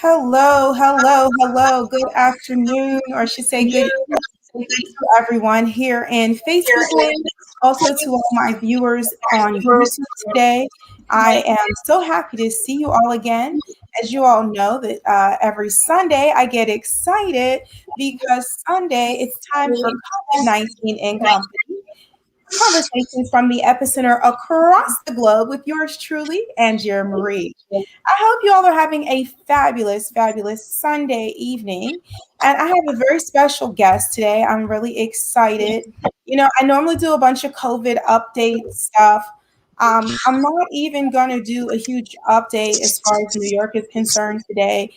Hello, hello, hello. Good afternoon, or I should say good evening to everyone here in Facebook land. Also to all my viewers on YouTube today. I am so happy to see you all again. As you all know, that every Sunday I get excited because Sunday it's time for COVID-19 in company. Conversations from the epicenter across the globe with yours truly, Angier Marie. I hope you all are having a fabulous, fabulous Sunday evening. And I have a very special guest today. I'm really excited. I normally do a bunch of COVID update stuff. I'm not even going to do a huge update as far as New York is concerned today.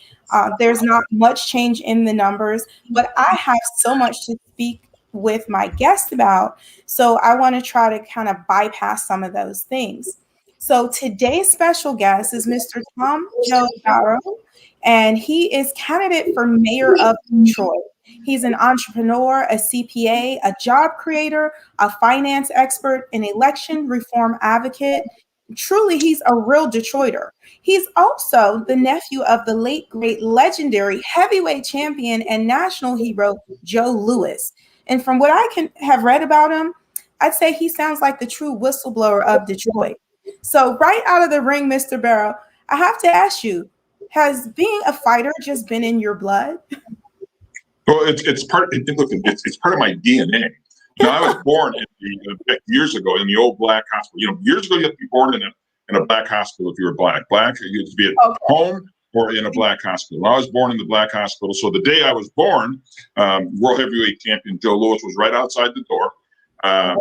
There's not much change in the numbers, but I have so much to speak with my guest about. So I want to try to kind of bypass some of those things. So today's special guest is Mr. Tom Joe Barrow, and he is candidate for mayor of Detroit. He's an entrepreneur, a CPA, a job creator, a finance expert, an election reform advocate. Truly, he's a real Detroiter. He's also the nephew of the late, great, legendary heavyweight champion and national hero, Joe Louis. And from what I can have read about him, I'd say he sounds like the true whistleblower of Detroit. So right out of the ring, Mr. Barrow, I have to ask you, has being a fighter just been in your blood? Well, it's part. It's part of my DNA. I was born years ago in the old black hospital. Years ago you had to be born in a black hospital if you were black. You had to be at home or in a black hospital. I was born in the black hospital. So the day I was born, world heavyweight champion Joe Louis was right outside the door. I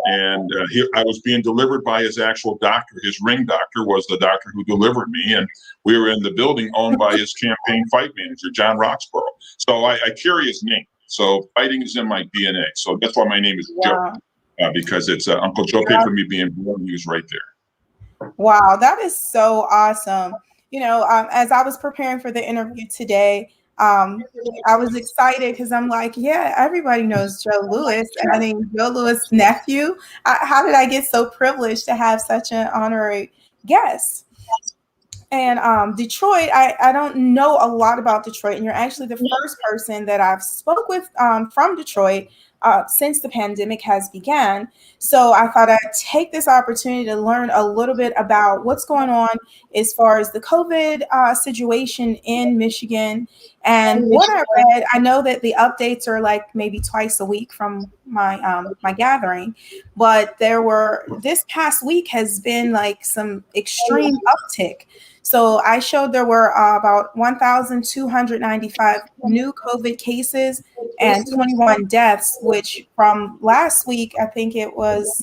was being delivered by his actual doctor. His ring doctor was the doctor who delivered me. And we were in the building owned by his campaign fight manager, John Roxborough. So I carry his name. So fighting is in my DNA. So that's why my name is Joe, because it's Uncle Joe paid for me being born. He was right there. Wow, that is so awesome. As I was preparing for the interview today, I was excited because I'm like, yeah, everybody knows Joe Louis. And I mean, Joe Louis' nephew. How did I get so privileged to have such an honorary guest? And Detroit, I don't know a lot about Detroit, and you're actually the first person that I've spoke with from Detroit since the pandemic has began. So I thought I'd take this opportunity to learn a little bit about what's going on as far as the COVID situation in Michigan. And what I read, I know that the updates are like maybe twice a week from my gathering, but this past week has been like some extreme uptick. So I showed there were about 1,295 new COVID cases and 21 deaths, which from last week, I think it was,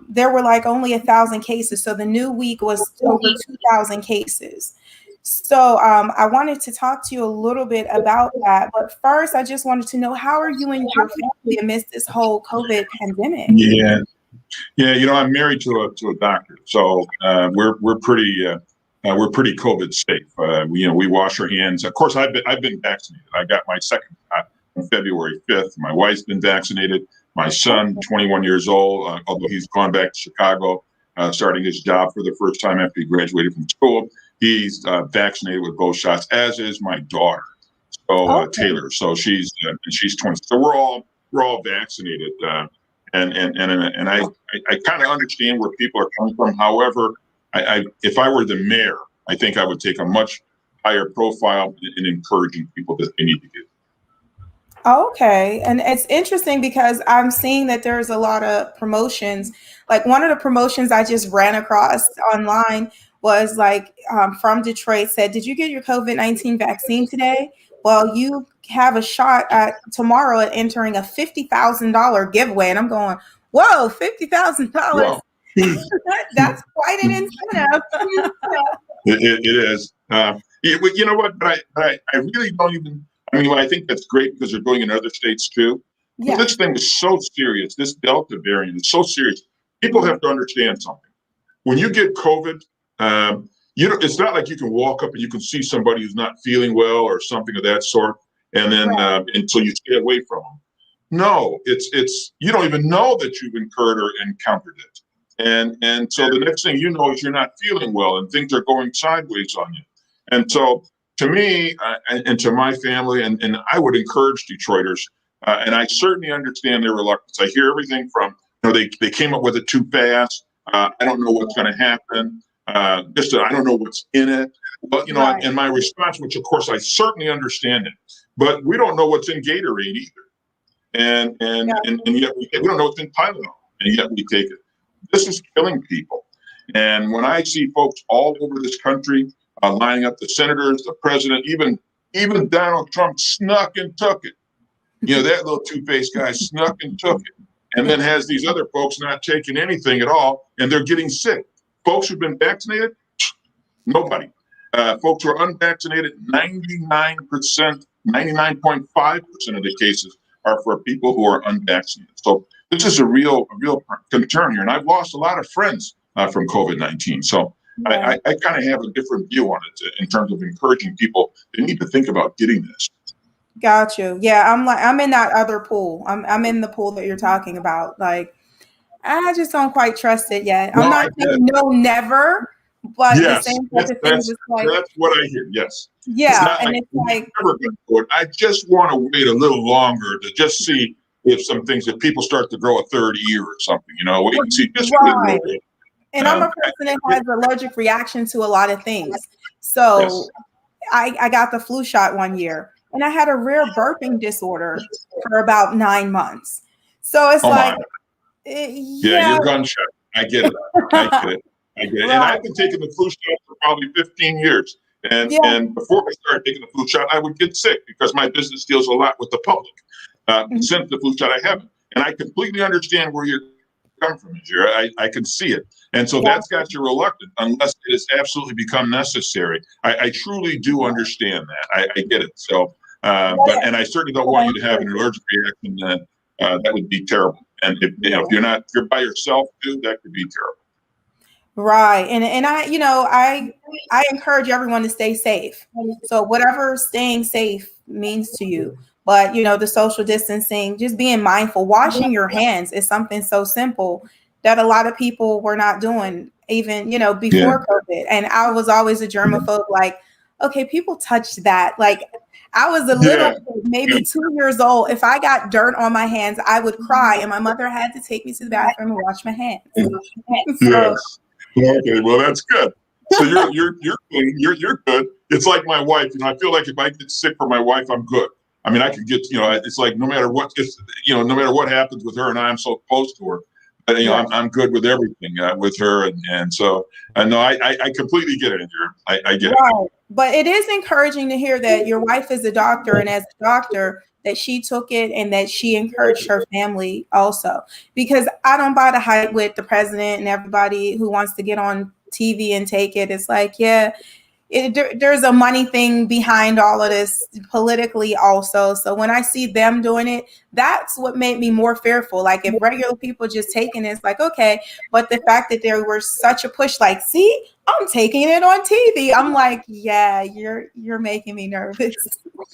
there were like only 1,000 cases. So the new week was over 2,000 cases. So I wanted to talk to you a little bit about that. But first, I just wanted to know, how are you and your family amidst this whole COVID pandemic? Yeah. I'm married to a doctor, so we're pretty COVID safe. We wash our hands. Of course, I've been vaccinated. I got my second shot on February 5th. My wife's been vaccinated. My son, 21 years old, although he's gone back to Chicago, starting his job for the first time after he graduated from school. He's vaccinated with both shots, as is my daughter, Taylor. So she's 20. So we're all vaccinated, and I kind of understand where people are coming from. However, if I were the mayor, I think I would take a much higher profile in encouraging people that they need to get. Okay. And it's interesting because I'm seeing that there's a lot of promotions. Like one of the promotions I just ran across online was like from Detroit said, did you get your COVID-19 vaccine today? Well, you have a shot tomorrow at entering a $50,000 giveaway. And I'm going, whoa, $50,000. That's quite an incentive. It is. You know what? But I really don't even. I mean, I think that's great because they're doing it in other states too. Yeah. This thing is so serious. This Delta variant is so serious. People have to understand something. When you get COVID, it's not like you can walk up and you can see somebody who's not feeling well or something of that sort, and then until you stay away from them. No, it's you don't even know that you've incurred or encountered it. And so the next thing you know is you're not feeling well and things are going sideways on you. And so to me and to my family, and I would encourage Detroiters, and I certainly understand their reluctance. I hear everything from, they came up with it too fast. I don't know what's going to happen. I don't know what's in it. But, Right. and my response, which of course I certainly understand it, but we don't know what's in Gatorade either. And yet we don't know what's in Tylenol, and yet we take it. This is killing people. And when I see folks all over this country lining up, the senators, the president, even Donald Trump snuck and took it. That little two-faced guy snuck and took it, and then has these other folks not taking anything at all, and they're getting sick. Folks who've been vaccinated, nobody. Folks who are unvaccinated, 99%, 99.5% of the cases are for people who are unvaccinated. So this is a real concern here. And I've lost a lot of friends from COVID-19. So I kind of have a different view on it in terms of encouraging people. They need to think about getting this. Got you. Yeah, I'm in that other pool. I'm in the pool that you're talking about. Like, I just don't quite trust it yet. I'm not saying no, never, but yes, the same type of thing is like, that's what I hear. Yes. Yeah, and it's like, never going to do it. I just want to wait a little longer to just see if some things, if people start to grow a third ear or something, wait and see just a little bit. And I'm a person that has an allergic reaction to a lot of things. So yes. I got the flu shot one year, and I had a rare burping disorder for about 9 months. So it's you're gunshot. I get it. Right. And I've been taking the flu shot for probably 15 years. And before I started taking the flu shot, I would get sick because my business deals a lot with the public. Since the flu shot, I haven't. And I completely understand where you're coming from, Jira. I can see it. And so that's got you reluctant unless it has absolutely become necessary. I truly do understand that. I get it. So, and I certainly don't want you to have an allergic reaction. That would be terrible. And if you're by yourself too, that could be terrible. Right. And I encourage everyone to stay safe. So whatever staying safe means to you, but the social distancing, just being mindful, washing your hands is something so simple that a lot of people were not doing even, before COVID. And I was always a germaphobe, like, okay, people touch that. Like, I was a little, maybe 2 years old. If I got dirt on my hands, I would cry, and my mother had to take me to the bathroom and wash my hands. Yes. Okay, well, that's good. So you're clean. You're good. It's like my wife. I feel like if I get sick for my wife, I'm good. I mean, I can get. It's like no matter what happens with her and I'm so close to her. I'm good with everything with her, and so no, I completely get it, Andrew. I get it. But it is encouraging to hear that your wife is a doctor, and as a doctor, that she took it and that she encouraged her family also. Because I don't buy the hype with the president and everybody who wants to get on TV and take it. It's like, there's a money thing behind all of this politically also. So when I see them doing it, that's what made me more fearful. Like, if regular people just taking it, it's like, okay. But the fact that there was such a push, like, see, I'm taking it on TV. I'm like, yeah, you're making me nervous.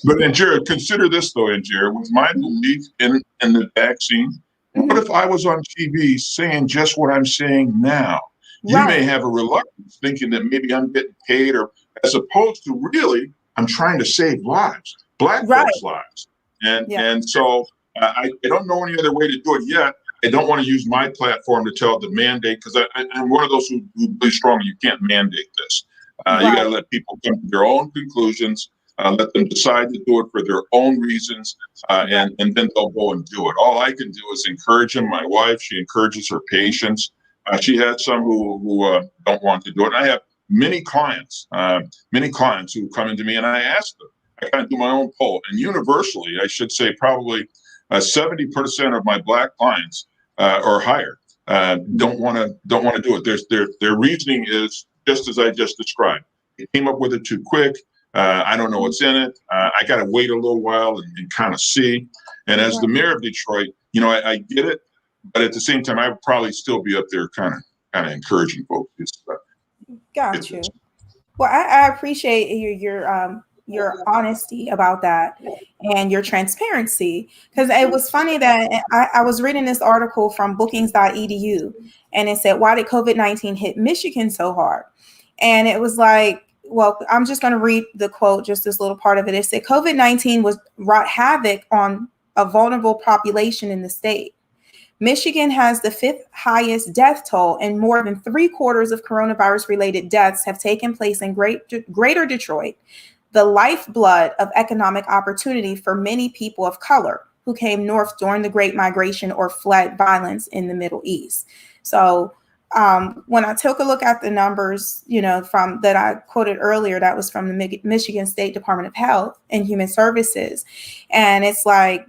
But Anjira, consider this though, Anjira, with my belief in the vaccine, what if I was on TV saying just what I'm saying now? You may have a reluctance thinking that maybe I'm getting paid, or as opposed to really, I'm trying to save lives, Black folks' lives. And so I don't know any other way to do it yet. I don't want to use my platform to tell the mandate, because I'm one of those who believe strongly you can't mandate this. You got to let people come to their own conclusions, let them decide to do it for their own reasons, and then they'll go and do it. All I can do is encourage them. My wife, she encourages her patients. She had some who don't want to do it. And I have many clients who come into me, and I ask them. I kind of do my own poll, and universally, I should say, probably 70% of my Black clients or higher don't want to do it. Their reasoning is just as I just described. They came up with it too quick. I don't know what's in it. I got to wait a little while and kind of see. And as the mayor of Detroit, I get it. But at the same time, I would probably still be up there kind of encouraging folks. Got you. Well, I appreciate your honesty about that and your transparency, because it was funny that I was reading this article from bookings.edu, and it said, why did COVID-19 hit Michigan so hard? And it was like, well, I'm just going to read the quote, just this little part of it. It said, COVID-19 was wrought havoc on a vulnerable population in the state. Michigan has the fifth highest death toll, and more than 3/4 of coronavirus-related deaths have taken place in Greater Detroit, the lifeblood of economic opportunity for many people of color who came north during the Great Migration or fled violence in the Middle East. So when I took a look at the numbers, from that I quoted earlier, that was from the Michigan State Department of Health and Human Services. And it's like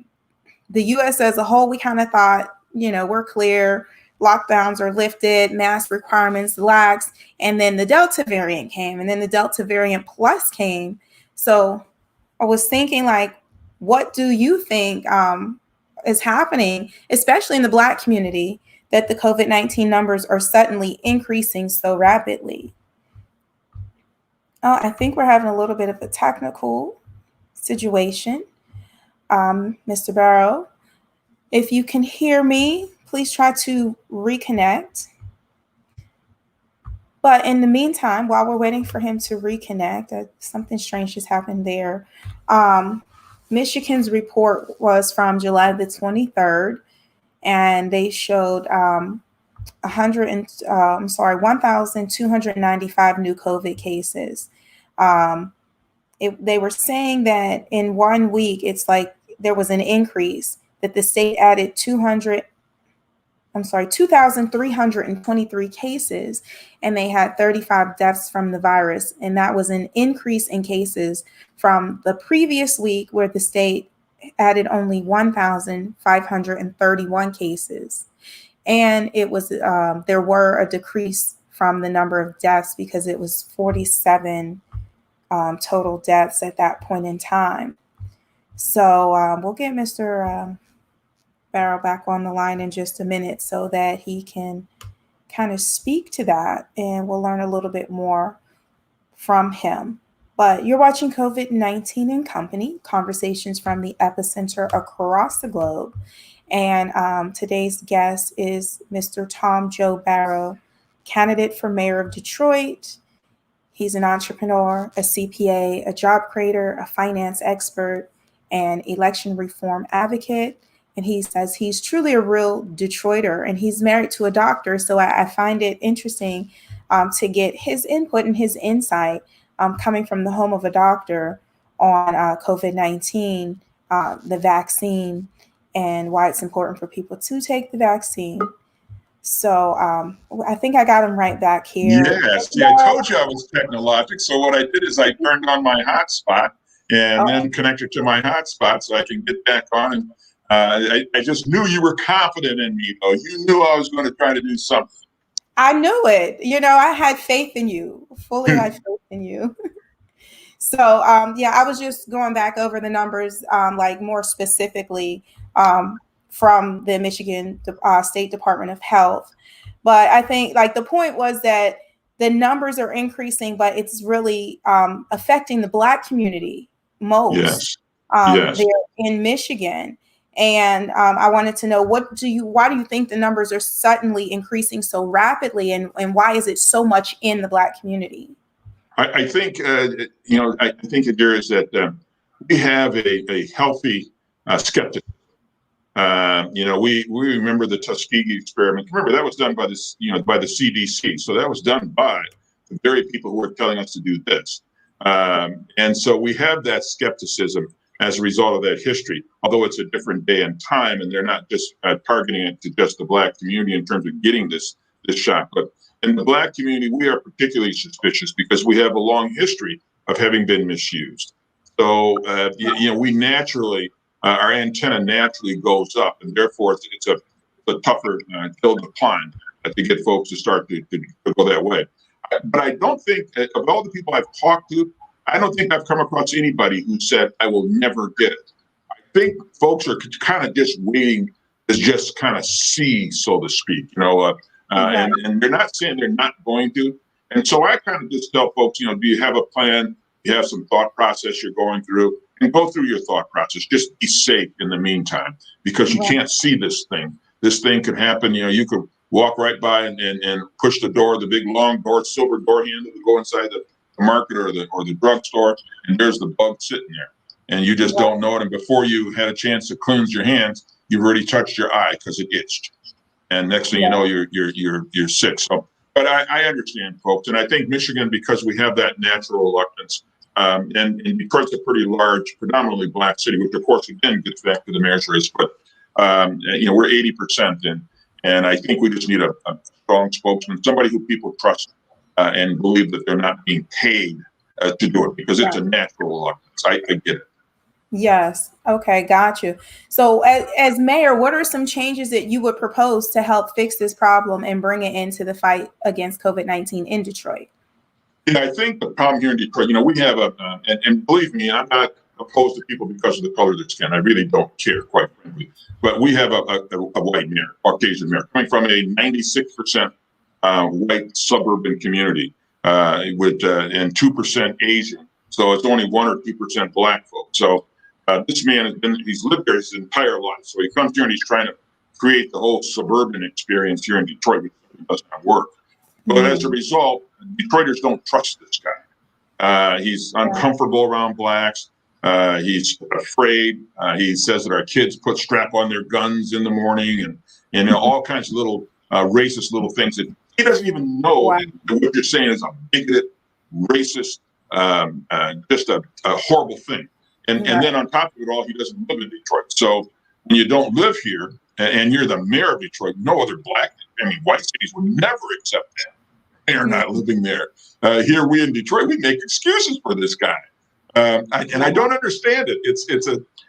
the U.S. as a whole, we kind of thought, we're clear, lockdowns are lifted, mask requirements laxed, and then the Delta variant came, and then the Delta variant plus came. So I was thinking, like, what do you think is happening, especially in the Black community, that the COVID-19 numbers are suddenly increasing so rapidly? I think we're having a little bit of a technical situation. Mr. Barrow, if you can hear me, please try to reconnect. But in the meantime, while we're waiting for him to reconnect, something strange just happened there. Michigan's report was from July the 23rd, and they showed 1,295 new COVID cases. They were saying that in 1 week, it's like there was an increase, that the state added 2,323 cases, and they had 35 deaths from the virus. And that was an increase in cases from the previous week, where the state added only 1,531 cases. And it was there were a decrease from the number of deaths, because it was 47 total deaths at that point in time. So we'll get Mr. Barrow back on the line in just a minute so that he can kind of speak to that, and we'll learn a little bit more from him. But you're watching COVID-19 and Company, conversations from the epicenter across the globe. And today's guest is Mr. Tom Joe Barrow, candidate for mayor of Detroit. He's an entrepreneur, a CPA, a job creator, a finance expert, and election reform advocate. And he says he's truly a real Detroiter, and he's married to a doctor. So I find it interesting to get his input and his insight coming from the home of a doctor on COVID-19, the vaccine, and why it's important for people to take the vaccine. So I think I got him right back here. Yes, yeah, I told you I was technologic. So what I did is I turned on my hotspot and then connected to my hotspot so I can get back on. And I just knew you were confident in me, though. You knew I was going to try to do something. I knew it. I had faith in you, fully had faith in you. So, I was just going back over the numbers, like more specifically from the Michigan State Department of Health. But I think, like, the point was that the numbers are increasing, but it's really affecting the Black community most. Yes. There in Michigan. And I wanted to know, why do you think the numbers are suddenly increasing so rapidly, and why is it so much in the Black community? I think, I think there is that we have a healthy skepticism. We remember the Tuskegee experiment. Remember, that was done by this, by the CDC. So that was done by the very people who were telling us to do this. And so we have that skepticism as a result of that history, although it's a different day and time, and they're not just targeting it to just the Black community in terms of getting this shot. But in the Black community, we are particularly suspicious because we have a long history of having been misused. So, we naturally, our antenna naturally goes up, and therefore it's a tougher hill to climb to get folks to start to go that way. But I don't think, of all the people I've talked to, I don't think I've come across anybody who said, I will never get it. I think folks are kind of just waiting to just kind of see, so to speak, and they're not saying they're not going to. And so I kind of just tell folks, do you have a plan? Do you have some thought process you're going through? And go through your thought process. Just be safe in the meantime, because you can't see this thing. This thing could happen. You could walk right by and push the door, the big long door, silver door handle to go inside market or the drugstore, and there's the bug sitting there, and you just don't know it. And before you had a chance to cleanse your hands, you've already touched your eye because it itched, and next thing you know, you're sick. So, but I understand, folks, and I think Michigan, because we have that natural reluctance, and because it's a pretty large, predominantly black city, which of course again gets back to the mayor's race, but we're 80% in, and I think we just need a strong spokesman, somebody who people trust and believe that they're not being paid to do it, because it's a natural reluctance. I get it. Yes. Okay. Got you. So as mayor, what are some changes that you would propose to help fix this problem and bring it into the fight against COVID-19 in Detroit? Yeah, I think the problem here in Detroit, we have and believe me, I'm not opposed to people because of the color of their skin. I really don't care, quite frankly. But we have a white mayor, Caucasian mayor, coming from a 96% white suburban community with and 2% Asian. So it's only 1 or 2% black folks. So this man he's lived there his entire life. So he comes here and he's trying to create the whole suburban experience here in Detroit, which does not work. But as a result, Detroiters don't trust this guy. He's uncomfortable around blacks. He's afraid. He says that our kids put strap on their guns in the morning and all kinds of little racist little things that he doesn't even know that what you're saying is a bigoted, racist, just a horrible thing. And then on top of it all, he doesn't live in Detroit. So when you don't live here and you're the mayor of Detroit, no other white cities would never accept that. They're not living there. Here, we in Detroit, we make excuses for this guy, and I don't understand it.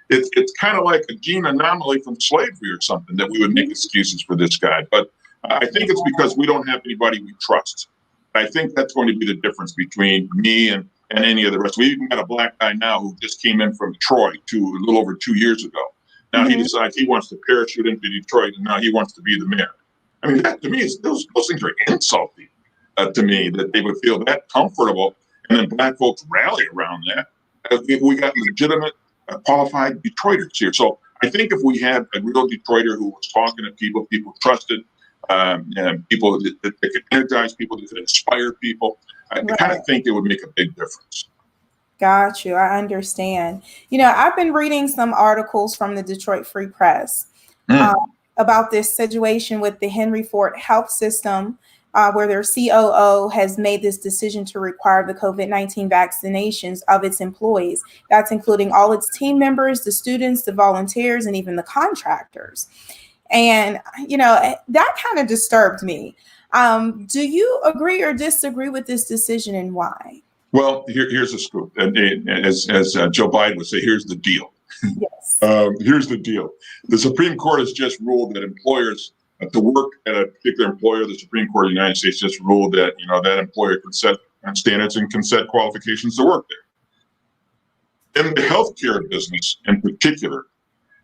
It's kind of like a gene anomaly from slavery or something that we would make excuses for this guy. But I think it's because we don't have anybody we trust. I think that's going to be the difference between me and any of the rest. We even got a black guy now who just came in from Troy a little over 2 years ago. Now he decides he wants to parachute into Detroit, and now he wants to be the mayor. I mean, that, to me, those things are insulting. To me, that they would feel that comfortable, and then black folks rally around that. We got legitimate, qualified Detroiters here. So I think if we had a real Detroiter who was talking to people trusted, and people that could energize people, that could inspire people, I kind of think it would make a big difference. Got you. I understand. I've been reading some articles from the Detroit Free Press about this situation with the Henry Ford Health System, where their COO has made this decision to require the COVID-19 vaccinations of its employees. That's including all its team members, the students, the volunteers, and even the contractors. And, that kind of disturbed me. Do you agree or disagree with this decision, and why? Well, here's the scoop. As Joe Biden would say, here's the deal. Yes. Here's the deal. The Supreme Court has just ruled that employers to work at a particular employer, the Supreme Court of the United States just ruled that that employer can set standards and can set qualifications to work there. In the healthcare business, in particular,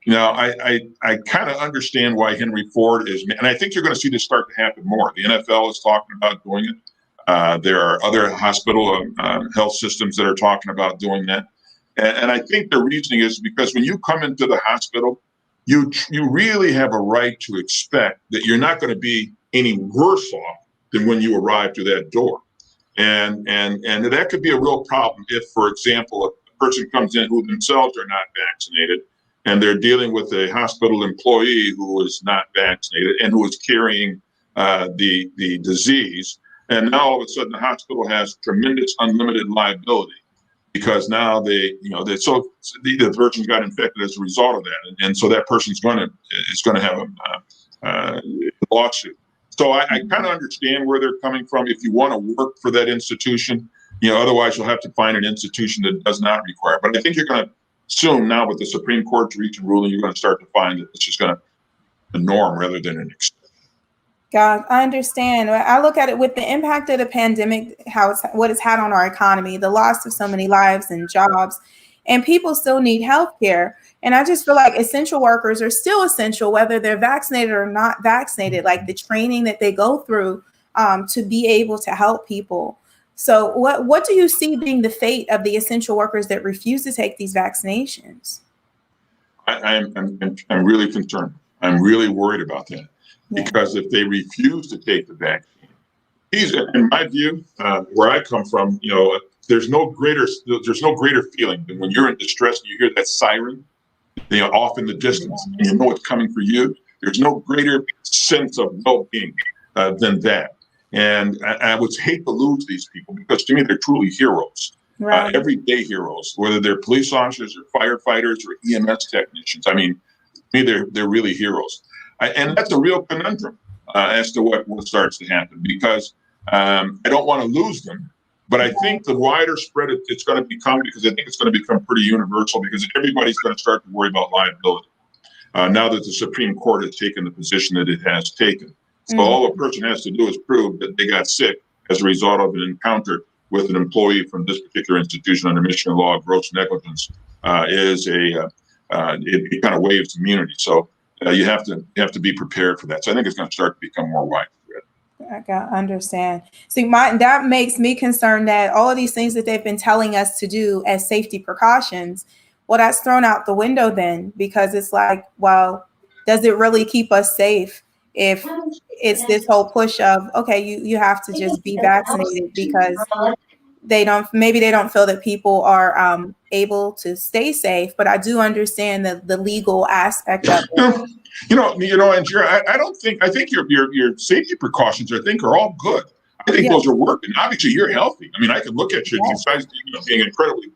I kind of understand why Henry Ford is, and I think you're going to see this start to happen more. The NFL is talking about doing it. There are other hospital health systems that are talking about doing that, and I think the reasoning is because when you come into the hospital, you really have a right to expect that you're not going to be any worse off than when you arrive to that door. And that could be a real problem if, for example, a person comes in who themselves are not vaccinated and they're dealing with a hospital employee who is not vaccinated and who is carrying the disease. And now all of a sudden the hospital has tremendous unlimited liability, because now the person got infected as a result of that, and so that person's going to have a lawsuit. So I kind of understand where they're coming from. If you want to work for that institution, otherwise you'll have to find an institution that does not require. But I think you're going to soon, now with the Supreme Court's recent ruling, you're going to start to find that it's just going to be the norm rather than an exception. God, I understand. I look at it with the impact of the pandemic, what it's had on our economy, the loss of so many lives and jobs, and people still need health care. And I just feel like essential workers are still essential, whether they're vaccinated or not vaccinated, like the training that they go through to be able to help people. So what do you see being the fate of the essential workers that refuse to take these vaccinations? I'm really concerned. I'm really worried about that. Because if they refuse to take the vaccine, in my view, where I come from, there's no greater feeling than when you're in distress and you hear that siren, off in the distance, and you know it's coming for you. There's no greater sense of well-being than that. And I would hate to lose these people, because to me they're truly heroes, Right. everyday heroes, whether they're police officers or firefighters or EMS technicians. I mean, to me they're really heroes, and that's a real conundrum as to what starts to happen, because I don't want to lose them. But I think the wider spread it's going to become, because I think it's going to become pretty universal, because everybody's going to start to worry about liability now that the Supreme Court has taken the position that it has taken. So all a person has to do is prove that they got sick as a result of an encounter with an employee from this particular institution under Michigan law. Gross negligence it kind of waives immunity. So you have to be prepared for that. So I think it's going to start to become more widespread. I can understand. See, that makes me concerned that all of these things that they've been telling us to do as safety precautions, well, that's thrown out the window then, because it's like, well, does it really keep us safe if it's this whole push of, okay, you have to just be vaccinated, because maybe they don't feel that people are able to stay safe. But I do understand the legal aspect of it. And I think your safety precautions, I think, are all good. I think those are working. Obviously, you're healthy. I mean, I can look at you, besides being incredibly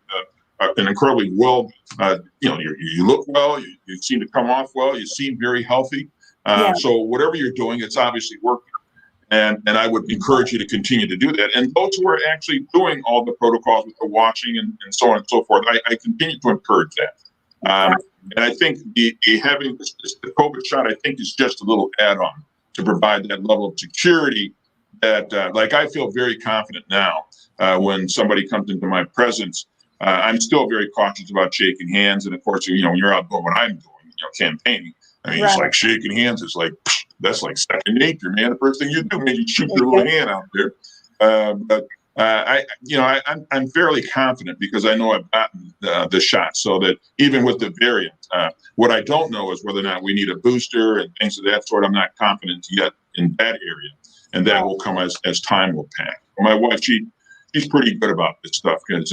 well. You look well. You seem to come off well. You seem very healthy. So whatever you're doing, it's obviously working. And I would encourage you to continue to do that. And those who are actually doing all the protocols with the washing and so on and so forth, I continue to encourage that. And I think having the COVID shot, I think, is just a little add-on to provide that level of security that, I feel very confident now when somebody comes into my presence. I'm still very cautious about shaking hands. And of course, when you're out doing what I'm doing, campaigning, I mean, it's like shaking hands is like, that's like second nature, man. The first thing you do, man, you shoot your little hand out there. But I'm fairly confident, because I know I've gotten the shot. So that even with the variant, what I don't know is whether or not we need a booster and things of that sort. I'm not confident yet in that area, and that will come as time will pass. My wife, she's pretty good about this stuff, because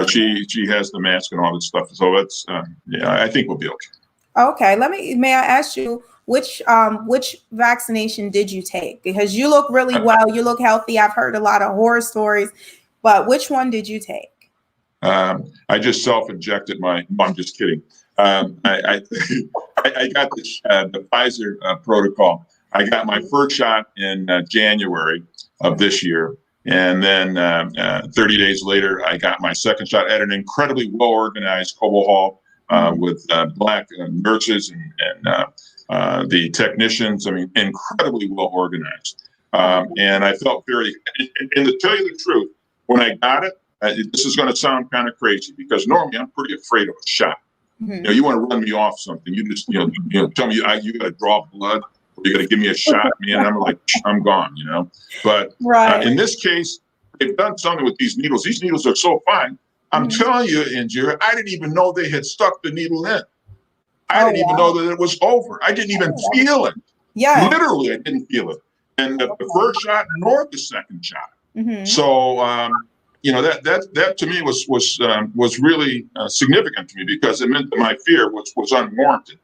she has the mask and all this stuff. So that's I think we'll be okay. Okay, may I ask you, which vaccination did you take? Because you look really well, you look healthy. I've heard a lot of horror stories, but which one did you take? I just self-injected I'm just kidding. I got the Pfizer protocol. I got my first shot in January of this year. And then 30 days later, I got my second shot at an incredibly well-organized Cobo Hall with Black nurses and the technicians. I mean, incredibly well-organized. And I felt and to tell you the truth, when I got it, this is going to sound kind of crazy, because normally I'm pretty afraid of a shot. Mm-hmm. You want to run me off something, you just tell me you got to draw blood, or you got to give me a shot, man. I'm like, I'm gone, But in this case, they've done something with these needles. These needles are so fine. I'm telling you, Indira, I didn't even know they had stuck the needle in. I didn't even know that it was over. I didn't even feel it. Yeah, literally, I didn't feel it. And the first shot nor the second shot. Mm-hmm. So. That to me was really significant to me, because it meant that my fear was unwarranted.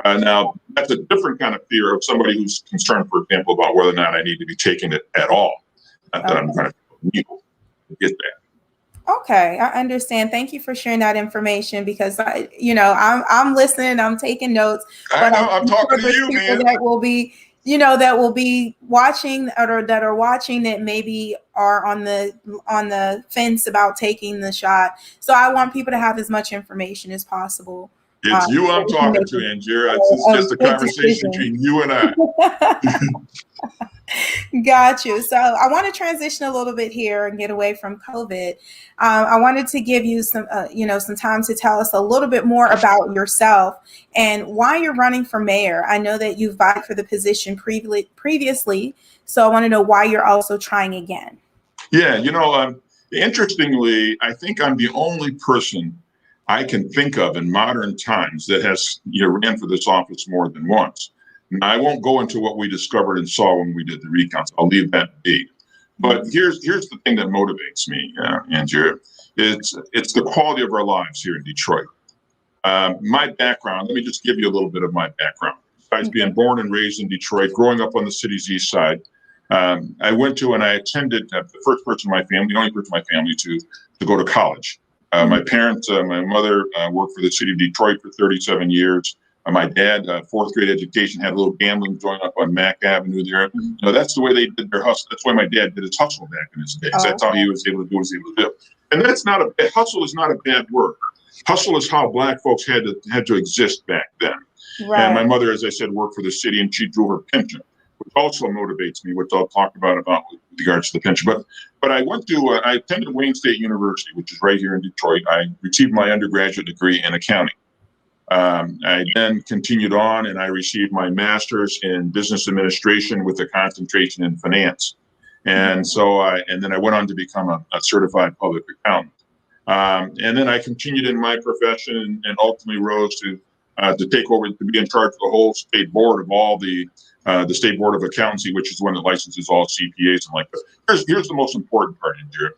Now, that's a different kind of fear of somebody who's concerned, for example, about whether or not I need to be taking it at all. Not that I'm going to get that. Okay, I understand. Thank you for sharing that information, because I'm listening, I'm taking notes. But I'm talking to you, man. That will be. That will be watching, or that are watching, that maybe are on the fence about taking the shot. So I want people to have as much information as possible. It's you I'm talking to, Indira. It's just a conversation between you and I. Got you. So I want to transition a little bit here and get away from COVID. I wanted to give you some time to tell us a little bit more about yourself and why you're running for mayor. I know that you've vied for the position previously, so I want to know why you're also trying again. Yeah, interestingly, I think I'm the only person I can think of in modern times that has ran for this office more than once. Now, I won't go into what we discovered and saw when we did the recounts. I'll leave that be. But here's the thing that motivates me, Andrew. It's the quality of our lives here in Detroit. My background, let me just give you a little bit of my background. Besides being born and raised in Detroit, growing up on the city's east side, I went to and I attended the first person in my family, the only person in my family to go to college. My parents, my mother worked for the city of Detroit for 37 years. My dad, fourth grade education, had a little gambling joint up on Mack Avenue there. You know, that's the way they did their hustle. That's why my dad did his hustle back in his days. That's how he was able to do what he was able to do. And that's not hustle is not a bad word. Hustle is how Black folks had to exist back then. Right. And my mother, as I said, worked for the city, and she drew her pension, which also motivates me, which I'll talk about with regards to the pension. But I I attended Wayne State University, which is right here in Detroit. I received my undergraduate degree in accounting. I then continued on, and I received my master's in business administration with a concentration in finance. And then I went on to become a certified public accountant. And then I continued in my profession and ultimately rose to take over, to be in charge of the whole state board of all the state board of accountancy, which is one that licenses all CPAs and like that. Here's the most important part, Andrew.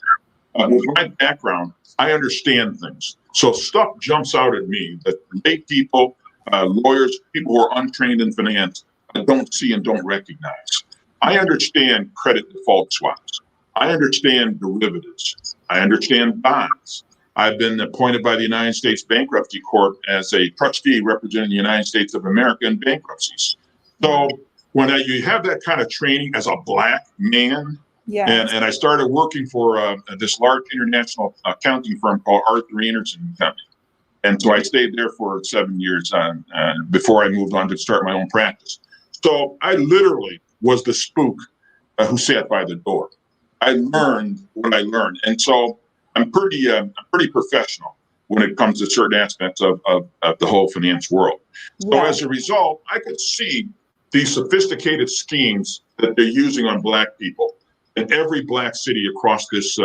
With my background, I understand things. So stuff jumps out at me that lay people, lawyers, people who are untrained in finance don't see and don't recognize. I understand credit default swaps. I understand derivatives. I understand bonds. I've been appointed by the United States Bankruptcy Court as a trustee representing the United States of America in bankruptcies. So when you have that kind of training as a Black man, and I started working for this large international accounting firm called Arthur Anderson Company. And so I stayed there for 7 years before I moved on to start my own practice. So I literally was the spook who sat by the door. I learned what I learned. And so I'm pretty professional when it comes to certain aspects of the whole finance world. So as a result, I could see these sophisticated schemes that they're using on Black people in every Black city across this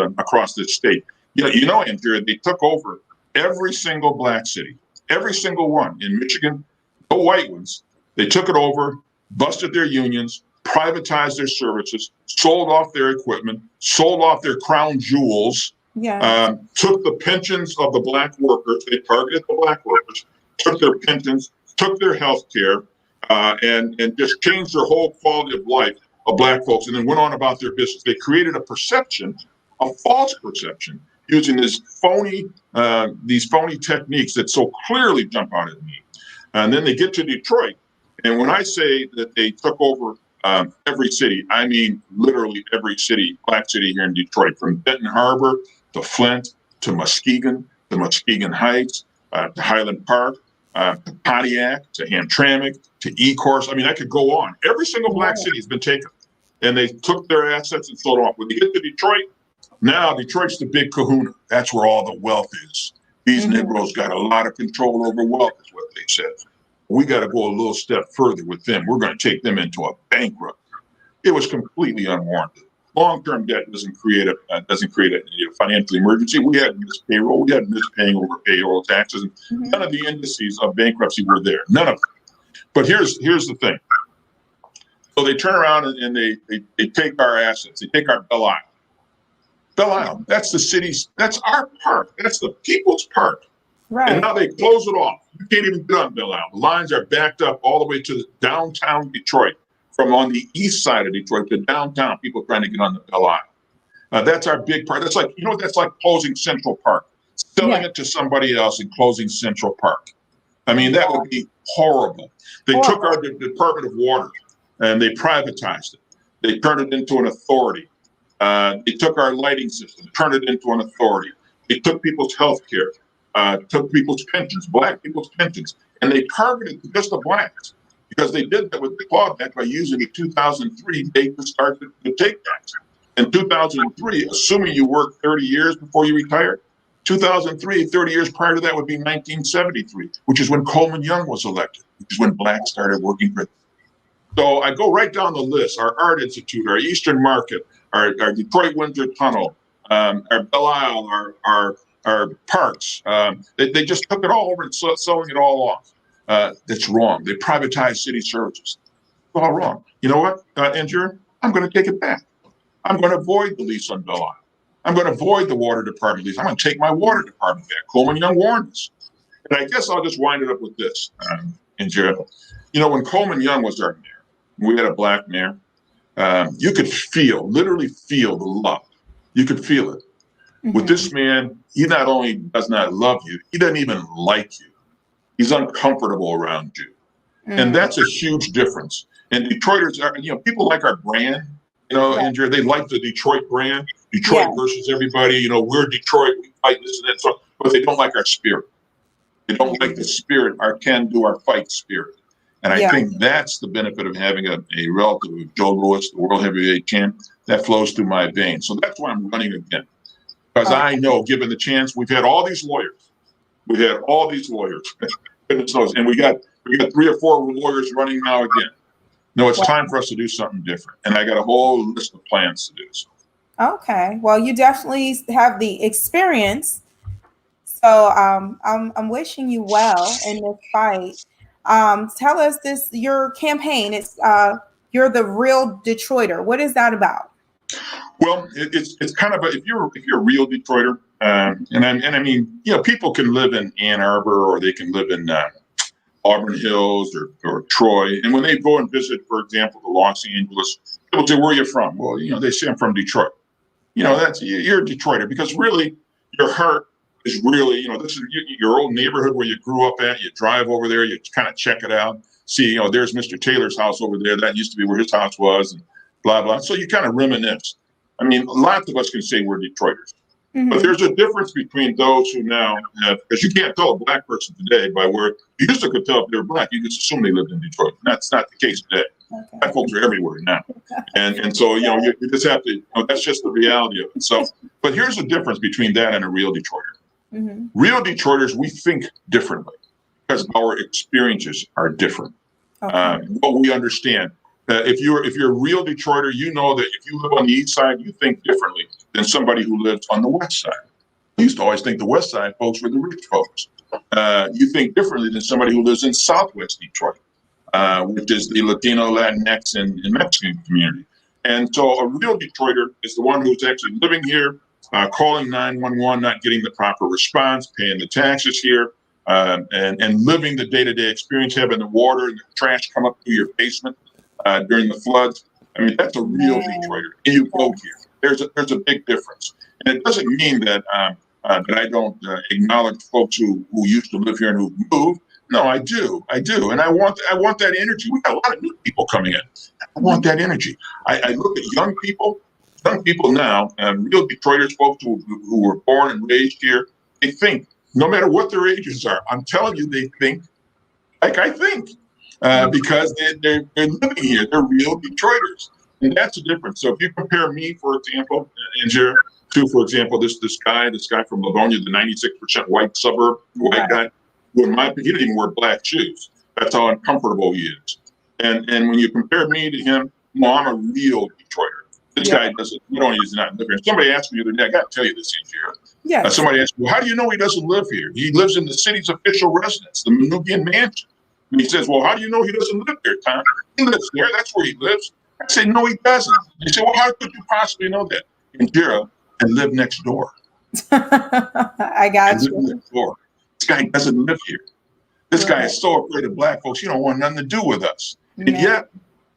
state. You know, Andrew, they took over every single Black city, every single one in Michigan, no white ones. They took it over, busted their unions, privatized their services, sold off their equipment, sold off their crown jewels, took the pensions of the Black workers. They targeted the Black workers, took their pensions, took their health care, and just changed their whole quality of life of Black folks, and then went on about their business. They created a perception, a false perception, using these phony techniques that so clearly jump out at me. And then they get to Detroit, and when I say that they took over every city, I mean literally every city, Black city here in Detroit, from Benton Harbor to Flint to Muskegon Heights to Highland Park to Pontiac to Hamtramck to E-Course. I mean, I could go on. Every single Black city has been taken, and they took their assets and sold off. When they get to Detroit, now Detroit's the big kahuna. That's where all the wealth is. These Negroes got a lot of control over wealth, is what they said. We got to go a little step further with them. We're going to take them into a bankrupt. It was completely unwarranted. Long-term debt doesn't create a financial emergency. We had missed payroll. We had missed paying over payroll taxes. None of the indices of bankruptcy were there. None of them. But here's the thing. So they turn around and they take our assets. They take our Belle Isle. Belle Isle, that's the city's, that's our park. That's the people's park. Right. And now they close it off. You can't even get on Belle Isle. The lines are backed up all the way to downtown Detroit. From on the east side of Detroit to downtown, people trying to get on the Belle Isle. That's our big part. That's like, that's like closing Central Park, selling it to somebody else and closing Central Park. I mean, that would be horrible. They took our Department of Water and they privatized it. They turned it into an authority. They took our lighting system, turned it into an authority. They took people's health care, took people's pensions, Black people's pensions, and they targeted just the Blacks. Because they did that with the clawback by using a 2003 date to start the take backs. In 2003, assuming you worked 30 years before you retired, 2003, 30 years prior to that would be 1973, which is when Coleman Young was elected, which is when Blacks started working for. So I go right down the list: our Art Institute, our Eastern Market, our Detroit Windsor Tunnel, our Belle Isle, our parks. They just took it all over and selling it all off. That's wrong. They privatized city services. It's all wrong. You know what, Andrew? I'm going to take it back. I'm going to avoid the lease on Belle Isle. I'm going to avoid the water department lease. I'm going to take my water department back. Coleman Young warned us. And I guess I'll just wind it up with this, in general. When Coleman Young was our mayor, we had a black mayor, you could literally feel the love. You could feel it. Mm-hmm. With this man, he not only does not love you, he doesn't even like you. He's uncomfortable around you. And that's a huge difference. And Detroiters are, people like our brand, and they like the Detroit brand, Detroit versus everybody, we're Detroit, we fight this and that, so, but they don't like our spirit. They don't like the spirit, our can-do, our fight spirit. And I think that's the benefit of having a relative of Joe Louis, the world heavyweight champ, that flows through my veins. So that's why I'm running again. Because I know, given the chance, we've had all these lawyers. Goodness knows. And we got 3 or 4 lawyers running now again. No, it's time for us to do something different. And I got a whole list of plans to do so. Okay. Well, you definitely have the experience. So I'm wishing you well in this fight. Tell us your campaign. It's You're the Real Detroiter. What is that about? Well, it's kind of if you're a real Detroiter, and I mean, people can live in Ann Arbor or they can live in Auburn Hills or Troy, and when they go and visit, for example, the Los Angeles, people say, "Where are you from?" Well, they say I'm from Detroit. That's you're a Detroiter because really your heart is really, this is your old neighborhood where you grew up at. You drive over there, you kind of check it out, see, there's Mr. Taylor's house over there. That used to be where his house was, and blah blah. So you kind of reminisce. I mean, lots of us can say we're Detroiters, but there's a difference between those who now have, because you can't tell a black person today by where you used to could tell if they're black. You just assume they lived in Detroit. That's not the case today. Okay. Black folks are everywhere now, and so you just have to. That's just the reality of it. So, but here's the difference between that and a real Detroiter. Real Detroiters, we think differently because our experiences are different. Okay. But we understand. If you're a real Detroiter, you know that if you live on the east side, you think differently than somebody who lives on the west side. I used to always think the west side folks were the rich folks. You think differently than somebody who lives in southwest Detroit, which is the Latino, Latinx, and Mexican community. And so a real Detroiter is the one who's actually living here, calling 911, not getting the proper response, paying the taxes here, and living the day-to-day experience, having the water and the trash come up through your basement during the floods. I mean, that's a real Detroiter. And you go here. There's a big difference. And it doesn't mean that that I don't acknowledge folks who used to live here and who moved. No, I do. And I want that energy. We got a lot of new people coming in. I want that energy. I look at young people now, real Detroiters, folks who were born and raised here, they think, no matter what their ages are, I'm telling you, they think like I think. Because they're living here. They're real Detroiters. And that's the difference. So if you compare me, for example, Angela, to, for example, this guy from Livonia, the 96% white suburb, white guy, who in my opinion, he didn't even wear black shoes. That's how uncomfortable he is. And when you compare me to him, no, I'm a real Detroiter. This guy doesn't, not only is he not live here. Somebody asked me the other day, I got to tell you this, Angela. Somebody asked me, well, how do you know he doesn't live here? He lives in the city's official residence, the Manugian Mansion. And he says, well, how do you know he doesn't live there, Tom? He lives there. That's where he lives. I say, no, he doesn't. They say, well, how could you possibly know that? Indira, I live next door. I got you. Next door. This guy doesn't live here. This guy is so afraid of black folks. He don't want nothing to do with us. And yet,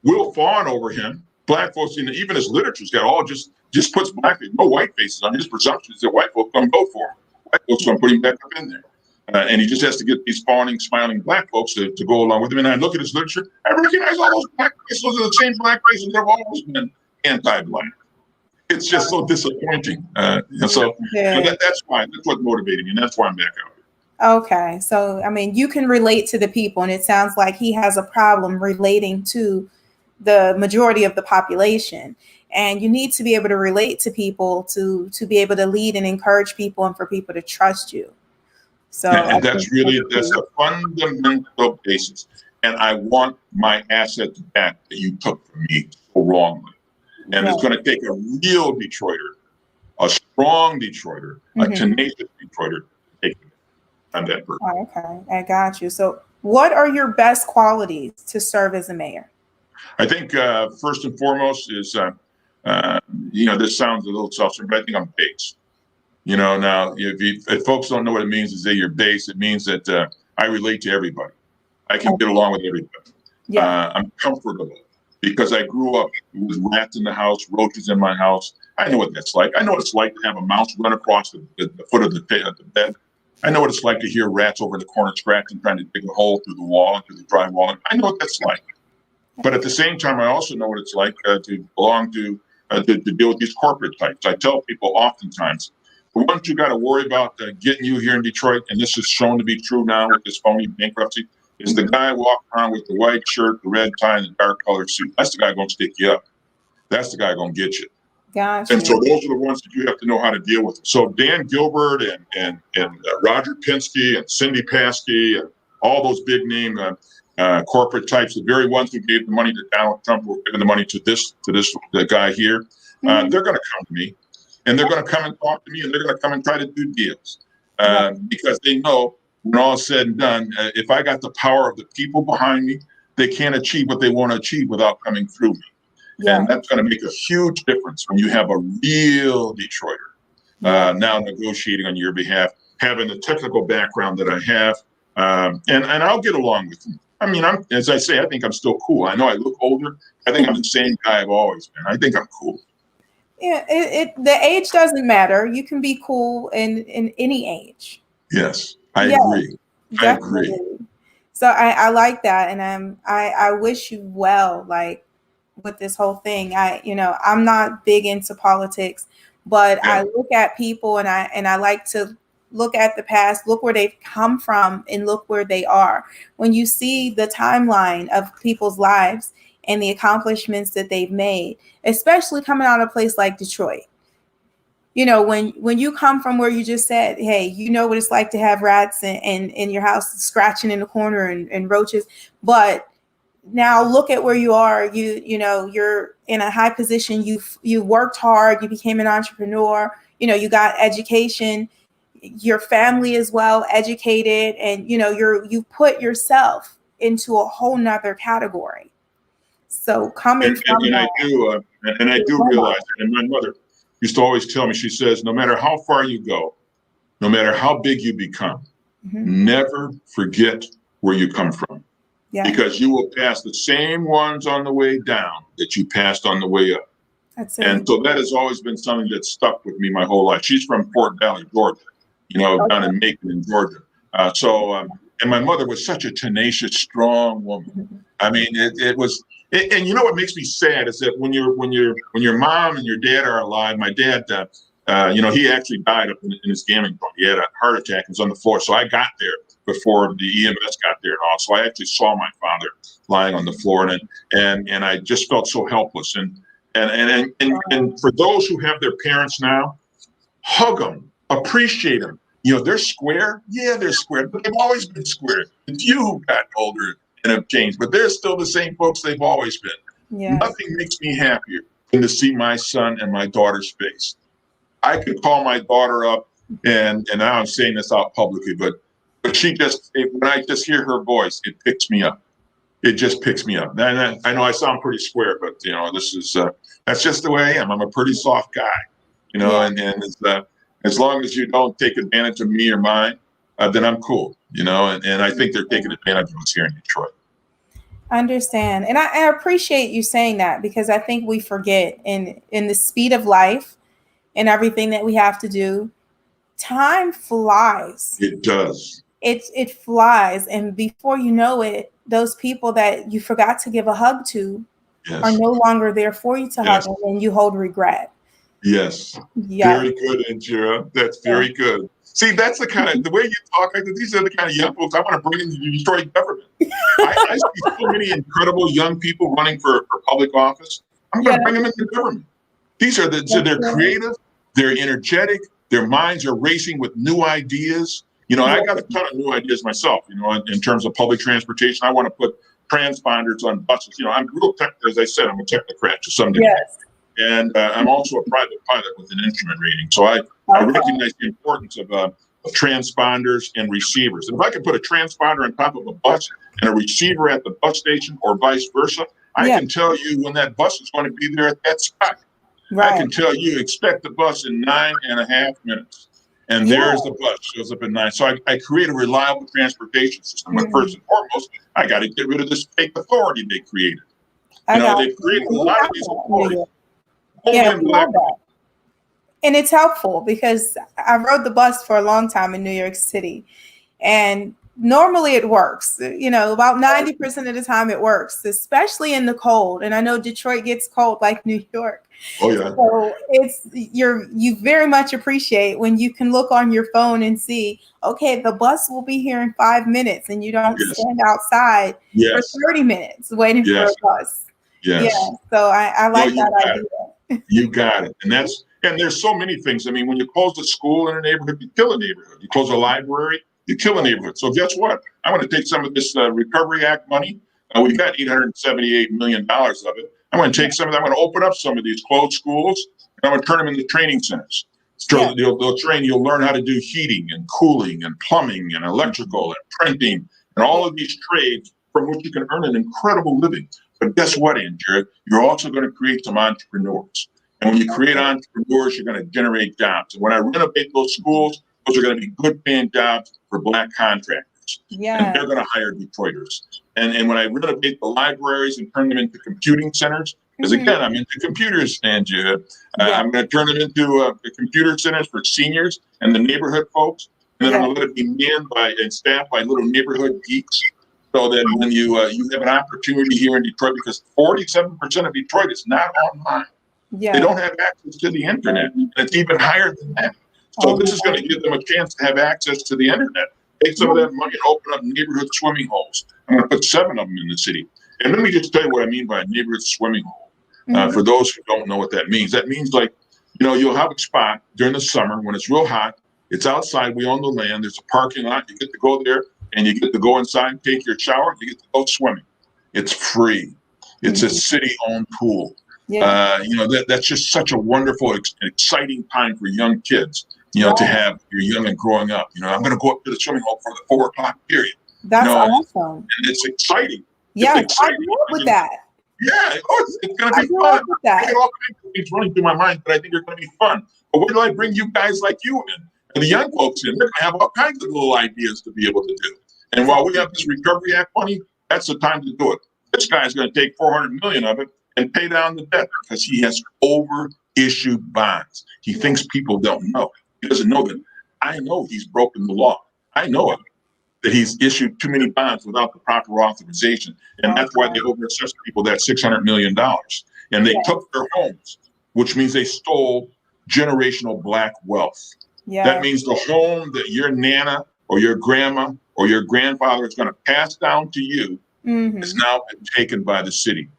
we'll fawn over him. Black folks, even his literature's got all just puts black faces, no white faces on his presumptions that white folks don't go for him. White folks don't put him back up in there. And he just has to get these fawning, smiling black folks to go along with him. And I look at his literature, I recognize all those black faces. Those are the same black faces that have always been anti-black. It's just so disappointing. That's why. That's what motivated me, and that's why I'm back out. Okay. So, I mean, you can relate to the people, and it sounds like he has a problem relating to the majority of the population. And you need to be able to relate to people to be able to lead and encourage people and for people to trust you. So and that's a fundamental basis. And I want my assets back that you took from me so wrongly. And it's going to take a real Detroiter, a strong Detroiter, a tenacious Detroiter to take it on that person. Oh, okay, I got you. So what are your best qualities to serve as a mayor? I think first and foremost is Uh, this sounds a little self-serving, but I think I'm base. Now if folks don't know what it means to say you're base, it means that I relate to everybody. I can get along with everybody. Yeah. I'm comfortable because I grew up with rats in the house, roaches in my house. I know what that's like. I know what it's like to have a mouse run across the foot of the bed. I know what it's like to hear rats over in the corner scratching, trying to dig a hole through the wall, through the drywall. I know what that's like. But at the same time, I also know what it's like to belong to deal with these corporate types. I tell people oftentimes, the ones you got to worry about getting you here in Detroit, and this is shown to be true now with this phony bankruptcy, is the guy walking around with the white shirt, the red tie, and the dark colored suit. That's the guy going to stick you up. That's the guy going to get you. Gotcha. And so those are the ones that you have to know how to deal with. So Dan Gilbert and Roger Pinsky and Cindy Paskey and all those big name corporate types, the very ones who gave the money to Donald Trump, who are giving the money to the guy here, they're going to come to me, and they're going to come and talk to me, and they're going to come and try to do deals because they know when all is said and done, if I got the power of the people behind me, they can't achieve what they want to achieve without coming through me. Yeah. And that's going to make a huge difference when you have a real Detroiter now negotiating on your behalf, having the technical background that I have, and I'll get along with them. I mean, as I say, I think I'm still cool. I know I look older. I think I'm the same guy I've always been. I think I'm cool. Yeah, the age doesn't matter. You can be cool in any age. Yes, I agree. Definitely. I agree. So I like that, and I wish you well, like with this whole thing. I'm not big into politics, but I look at people and I like to look at the past, look where they've come from, and look where they are. When you see the timeline of people's lives and the accomplishments that they've made, especially coming out of a place like Detroit. When you come from where you just said, hey, you know what it's like to have rats in your house scratching in the corner and roaches, but now look at where you are. You're in a high position. You worked hard. You became an entrepreneur. You got education. Your family is well educated, and you put yourself into a whole nother category. So coming from I do realize it. And my mother used to always tell me, she says, no matter how far you go, no matter how big you become, never forget where you come from. Yeah. Because you will pass the same ones on the way down that you passed on the way up. That's it. And so that has always been something that stuck with me my whole life. She's from Fort Valley, Georgia, down in Macon in Georgia. And my mother was such a tenacious, strong woman. I mean, it was. And you know what makes me sad is that when your mom and your dad are alive, my dad, he actually died up in his gambling joint. He had a heart attack and was on the floor. So I got there before the EMS got there and all. So I actually saw my father lying on the floor, and I just felt so helpless. And for those who have their parents now, hug them, appreciate them. They're square. Yeah, they're square, but they've always been square. It's you who got older and have changed, but they're still the same folks they've always been. Yeah. Nothing makes me happier than to see my son and my daughter's face. I could call my daughter up, and now I'm saying this out publicly, but when I just hear her voice, it picks me up. It just picks me up. And I know I sound pretty square, but this is that's just the way I am. I'm a pretty soft guy, and as long as you don't take advantage of me or mine, then I'm cool, and I think they're taking advantage of us here in Detroit. I understand. And I appreciate you saying that, because I think we forget in the speed of life and everything that we have to do, time flies. It does. It flies. And before you know it, those people that you forgot to give a hug to are no longer there for you to hug, and you hold regret. Yes. Very good, Indira. That's very good. See, that's the way you talk. These are the kind of young folks I want to bring into the Detroit government. I see so many incredible young people running for public office. I'm going to bring them into government. They're creative, they're energetic, their minds are racing with new ideas. I got a ton of new ideas myself, in terms of public transportation. I want to put transponders on buses. I'm real as I said, I'm a technocrat to some degree. Yes. And I'm also a private pilot with an instrument rating. So I recognize the importance of transponders and receivers. And if I could put a transponder on top of a bus and a receiver at the bus station or vice versa, I can tell you when that bus is going to be there at that spot. I Right. can tell you, expect the bus in 9.5 minutes. And Yeah. there's the bus, shows up at 9. So I create a reliable transportation system. But first Mhm. and foremost, I got to get rid of this fake authority they created. I got They've you. created a And we lot of have these that in New authorities, York. only Yeah, in we black. have that. And it's helpful because I rode the bus for a long time in New York City. And normally it works. About 90% of the time it works, especially in the cold. And I know Detroit gets cold like New York. Oh, yeah. So you very much appreciate when you can look on your phone and see, okay, the bus will be here in 5 minutes, and you don't Yes. stand outside for Yes. 30 minutes waiting for a Yes. bus. Yeah. Yes. So I No, like you that got it. idea. You got it. And there's so many things. I mean, when you close a school in a neighborhood, you kill a neighborhood. You close a library, you kill a neighborhood. So guess what? I want to take some of this Recovery Act money. We've got $878 million of it. I'm going to take some of that. I'm going to open up some of these closed schools, and I'm going to turn them into training centers. So Yeah. they'll train, you'll learn how to do heating and cooling and plumbing and electrical and printing and all of these trades from which you can earn an incredible living. But guess what, Andrea? You're also going to create some entrepreneurs. And when you create entrepreneurs, you're going to generate jobs. And when I renovate those schools, those are going to be good paying jobs for Black contractors. Yeah. And they're going to hire Detroiters. And when I renovate the libraries and turn them into computing centers, because again, I'm into computers, Andrea, I'm going to turn them into computer centers for seniors and the neighborhood folks. And then I'm going to let it be manned by and staffed by little neighborhood geeks. So that when you have an opportunity here in Detroit, because 47% of Detroit is not online. Yeah. They don't have access to the internet, and it's even higher than that. So this is going to give them a chance to have access to the internet. Take some of that money and open up neighborhood swimming holes. I'm going to put 7 of them in the city. And let me just tell you what I mean by a neighborhood swimming hole. For those who don't know what that means like, you'll have a spot during the summer when it's real hot. It's outside. We own the land. There's a parking lot. You get to go there, and you get to go inside and take your shower. You get to go swimming. It's free. It's a city-owned pool. Yeah. That's just such a wonderful, exciting time for young kids, to have. You're young and growing up. I'm going to go up to the swimming hole for the 4 o'clock period. That's awesome. And it's exciting. Yeah, It's exciting. I grew up with that. Yeah, it's going to be I grew fun. up with that. I get all kinds of things running through my mind, but I think they're going to be fun. But where do I bring you guys like you in? And the young folks in, they're going to have all kinds of little ideas to be able to do. And while we have this Recovery Act money, that's the time to do it. This guy's going to take $400 million of it and pay down the debt because he has over-issued bonds. He thinks people don't know. He doesn't know that. I know he's broken the law. I know it, that he's issued too many bonds without the proper authorization. And that's why they over-assessed people that $600 million. And they took their homes, which means they stole generational Black wealth. Yeah. That means the home that your Nana or your grandma or your grandfather is going to pass down to you is now been taken by the city.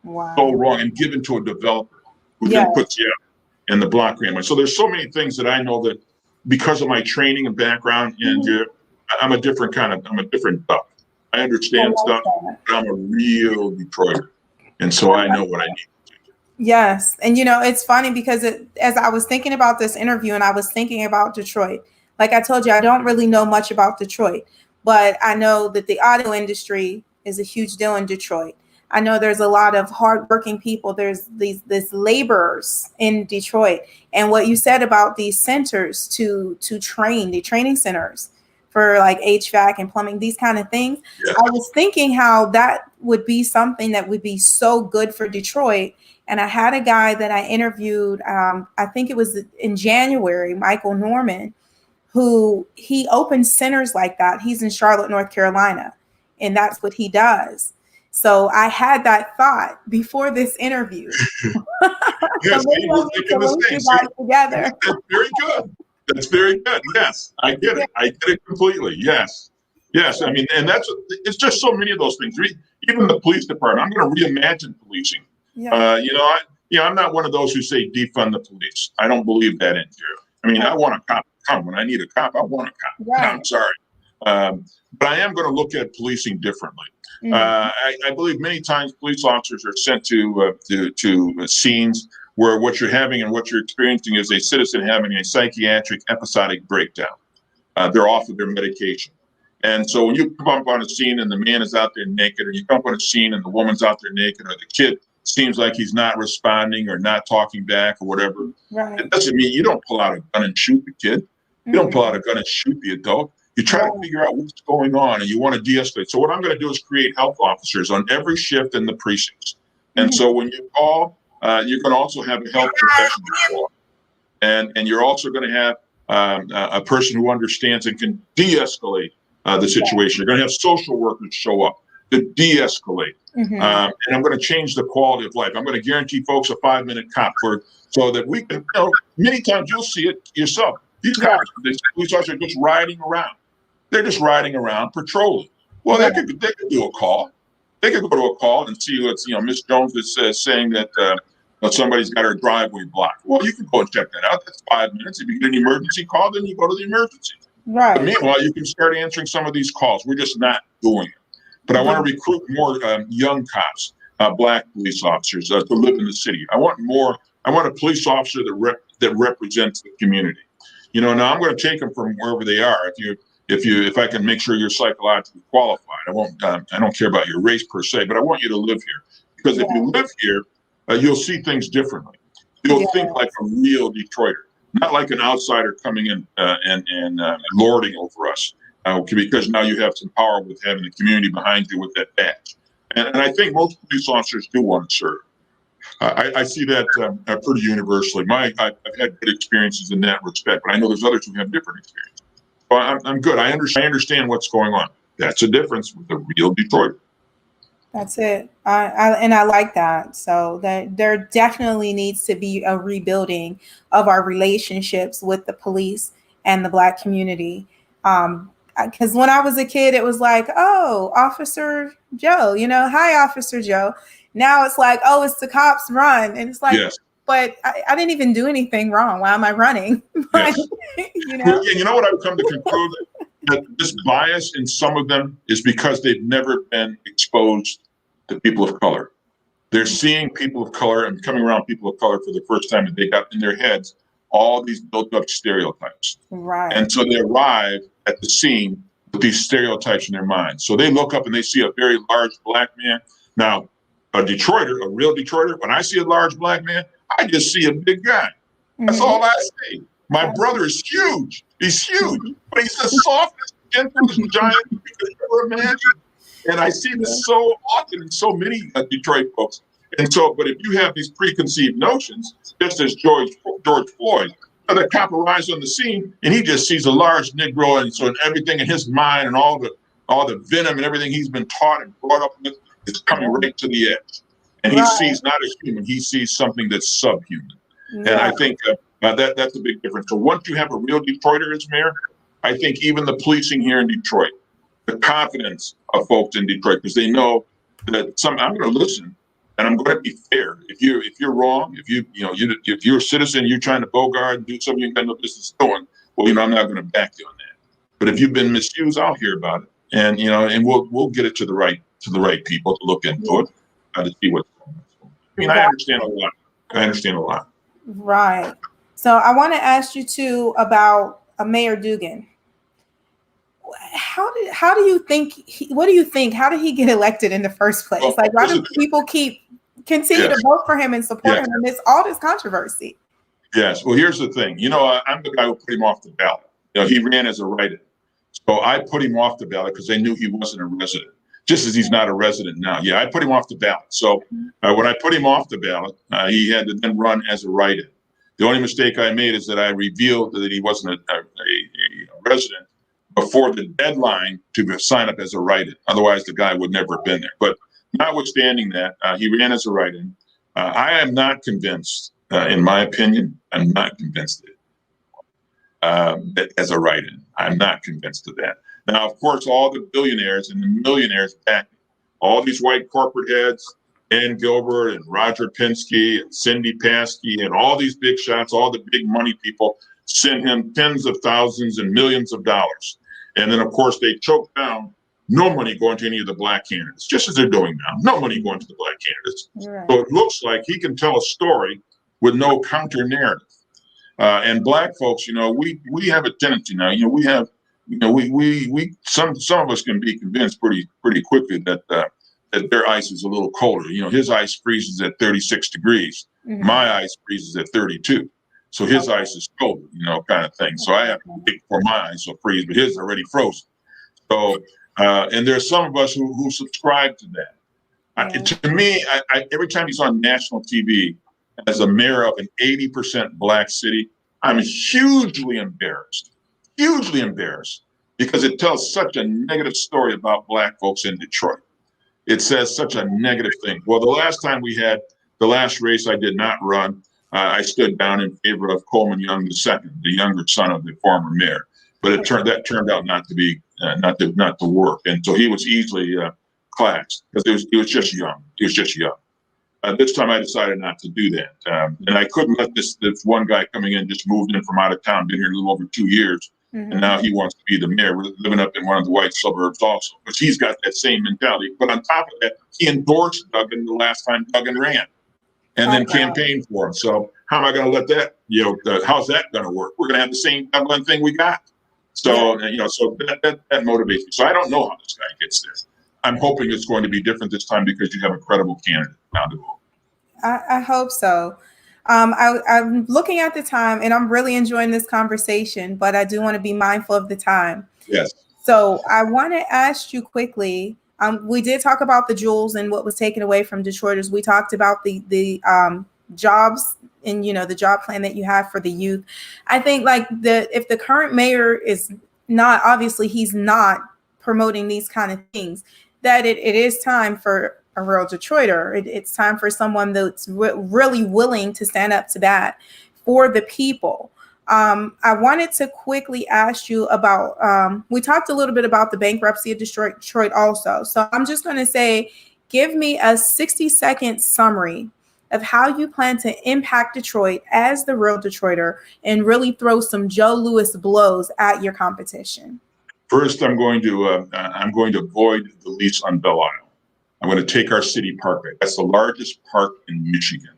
Wow. So wrong, and given to a developer who then puts you in the block grant money. So there's so many things that I know that because of my training and background, and I'm a different duck. I understand stuff, but I'm a real Detroiter. And so I know what I need. Yes. And it's funny because as I was thinking about this interview and I was thinking about Detroit, like I told you, I don't really know much about Detroit, but I know that the auto industry is a huge deal in Detroit. I know there's a lot of hardworking people. There's this laborers in Detroit. And what you said about these centers to train, the training centers for like HVAC and plumbing, these kind of things. Yes. I was thinking how that would be something that would be so good for Detroit. And I had a guy that I interviewed, I think it was in January, Michael Norman, who he opens centers like that. He's in Charlotte, North Carolina, and that's what he does. So I had that thought before this interview. Yes, we're thinking the same. Together. That's very good. That's very good. Yes, I get it. I get it completely. Yes. Yes. I mean, and it's just so many of those things. Even the police department, I'm going to reimagine policing. Yeah. I'm not one of those who say defund the police. I don't believe that in here. I mean, I want a cop to come. When I need a cop, I want a cop. Right. I'm sorry. But I am going to look at policing differently. I believe many times police officers are sent to scenes where what you're having and what you're experiencing is a citizen having a psychiatric episodic breakdown. They're off of their medication. And so when you come up on a scene and the man is out there naked, or you come up on a scene and the woman's out there naked, or the kid seems like he's not responding or not talking back or whatever, Right. it doesn't mean you don't pull out a gun and shoot the kid. You don't pull out a gun and shoot the adult. You try to figure out what's going on and you want to de-escalate. So what I'm going to do is create health officers on every shift in the precincts. And so when you call, you're going to also have a health professional call. And you're also going to have a person who understands and can de-escalate the situation. You're going to have social workers show up to de-escalate. And I'm going to change the quality of life. I'm going to guarantee folks a 5-minute cop so that we can, many times you'll see it yourself. These cops, these police officers are just riding around. They're just riding around patrolling. Well, they could do a call. They could go to a call and see what's, Miss Jones is saying that somebody's got her driveway blocked. Well, you can go and check that out. That's 5 minutes. If you get an emergency call, then you go to the emergency. Right. But meanwhile, you can start answering some of these calls. We're just not doing it. But I want to recruit more young cops, black police officers to live in the city. I want a police officer that represents the community. Now I'm going to take them from wherever they are. If I can make sure you're psychologically qualified, I don't care about your race per se, but I want you to live here because if you live here, you'll see things differently. You'll think like a real Detroiter, not like an outsider coming in and lording over us. Because now you have some power with having the community behind you with that badge, and I think most police officers do want to serve. I see that pretty universally. I've had good experiences in that respect, but I know there's others who have different experiences. So I'm good. I understand what's going on. That's the difference with a real Detroiter. That's it. I like that. So there definitely needs to be a rebuilding of our relationships with the police and the Black community. Because when I was a kid, it was like, oh, Officer Joe, hi, Officer Joe. Now it's like, oh, it's the cops, run. And it's like, yes. But I didn't even do anything wrong. Why am I running? Yes. Well, you know what I've come to conclude? That this bias in some of them is because they've never been exposed to people of color. They're seeing people of color and coming around people of color for the first time, and they got in their heads all these built up stereotypes. Right. And so they arrive at the scene with these stereotypes in their minds. So they look up and they see a very large Black man. Now, a Detroiter, a real Detroiter, when I see a large Black man, I just see a big guy. That's all I see. My brother is huge. He's huge, but he's the softest, gentlest giant you could ever imagine. And I see this so often in so many Detroit folks. And so, but if you have these preconceived notions, just as George Floyd, the cop arrives on the scene and he just sees a large Negro, and so everything in his mind and all the venom and everything he's been taught and brought up with is coming right to the edge. And he sees not a human, he sees something that's subhuman. And I think that's a big difference. So once you have a real Detroiter as mayor, I think even the policing here in Detroit, the confidence of folks in Detroit, because they know that I'm going to listen and I'm going to be fair. If you're wrong, if you're a citizen, you're trying to bogart and do something you got no business doing, well, I'm not going to back you on that. But if you've been misused, I'll hear about it, and and we'll get it to the right people to look into it, to see what's going on. I understand a lot. Right. So I want to ask you too about Mayor Dugan. How do you think? What do you think? How did he get elected in the first place? Well, why do people continue to vote for him and support him amidst all this controversy? Yes. Well, here's the thing. I'm the guy who put him off the ballot. He ran as a write-in, so I put him off the ballot because they knew he wasn't a resident. Just as he's not a resident now. Yeah, I put him off the ballot. So when I put him off the ballot, he had to then run as a write-in. The only mistake I made is that I revealed that he wasn't a resident before the deadline to sign up as a write-in. Otherwise, the guy would never have been there. But notwithstanding that, he ran as a write-in. I am not convinced, in my opinion, I'm not convinced that as a write-in. I'm not convinced of that. Now, of course, all the billionaires and the millionaires back, all these white corporate heads, Ann Gilbert and Roger Penske and Cindy Paskey and all these big shots, all the big money people sent him tens of thousands and millions of dollars. And then, of course, they choked down no money going to any of the Black candidates, just as they're doing now. No money going to the Black candidates. Right. So it looks like he can tell a story with no counter narrative. And Black folks, we have a tendency now. We have, some of us can be convinced pretty quickly that that their ice is a little colder. His ice freezes at 36 degrees. Mhm. My ice freezes at 32. So his ice is colder, kind of thing. So I have to wait for my ice to freeze, but his is already frozen. So, and there's some of us who subscribe to that. To me, every time he's on national TV as a mayor of an 80% black city, I'm hugely embarrassed, because it tells such a negative story about black folks in Detroit. It says such a negative thing. Well, the last race I did not run, I stood down in favor of Coleman Young II, the younger son of the former mayor. But that turned out not to be not to work, and so he was easily classed because he was just young. This time I decided not to do that, and I couldn't let this one guy coming in, just moved in from out of town, been here a little over 2 years, and now he wants to be the mayor. We're living up in one of the white suburbs also, but he's got that same mentality. But on top of that, he endorsed Duggan the last time Duggan ran, and then campaigned for him. So how am I going to let that? How's that going to work? We're going to have the same Duggan thing we got. So so that motivates me. So I don't know how this guy gets there. I'm hoping it's going to be different this time because you have a credible candidate now to vote. I hope so. I'm looking at the time, and I'm really enjoying this conversation, but I do want to be mindful of the time. Yes. So I want to ask you quickly. We did talk about the jewels and what was taken away from Detroiters. We talked about the jobs and the job plan that you have for the youth. I think if the current mayor is not, obviously he's not promoting these kind of things, that it is time for a real Detroiter. It's time for someone that's really willing to stand up to bat for the people. I wanted to quickly ask you about, we talked a little bit about the bankruptcy of Detroit also. So I'm just going to say, give me a 60-second summary of how you plan to impact Detroit as the real Detroiter and really throw some Joe Louis blows at your competition. First, I'm going to avoid the lease on Belle Isle. I'm going to take our city park back. That's the largest park in Michigan.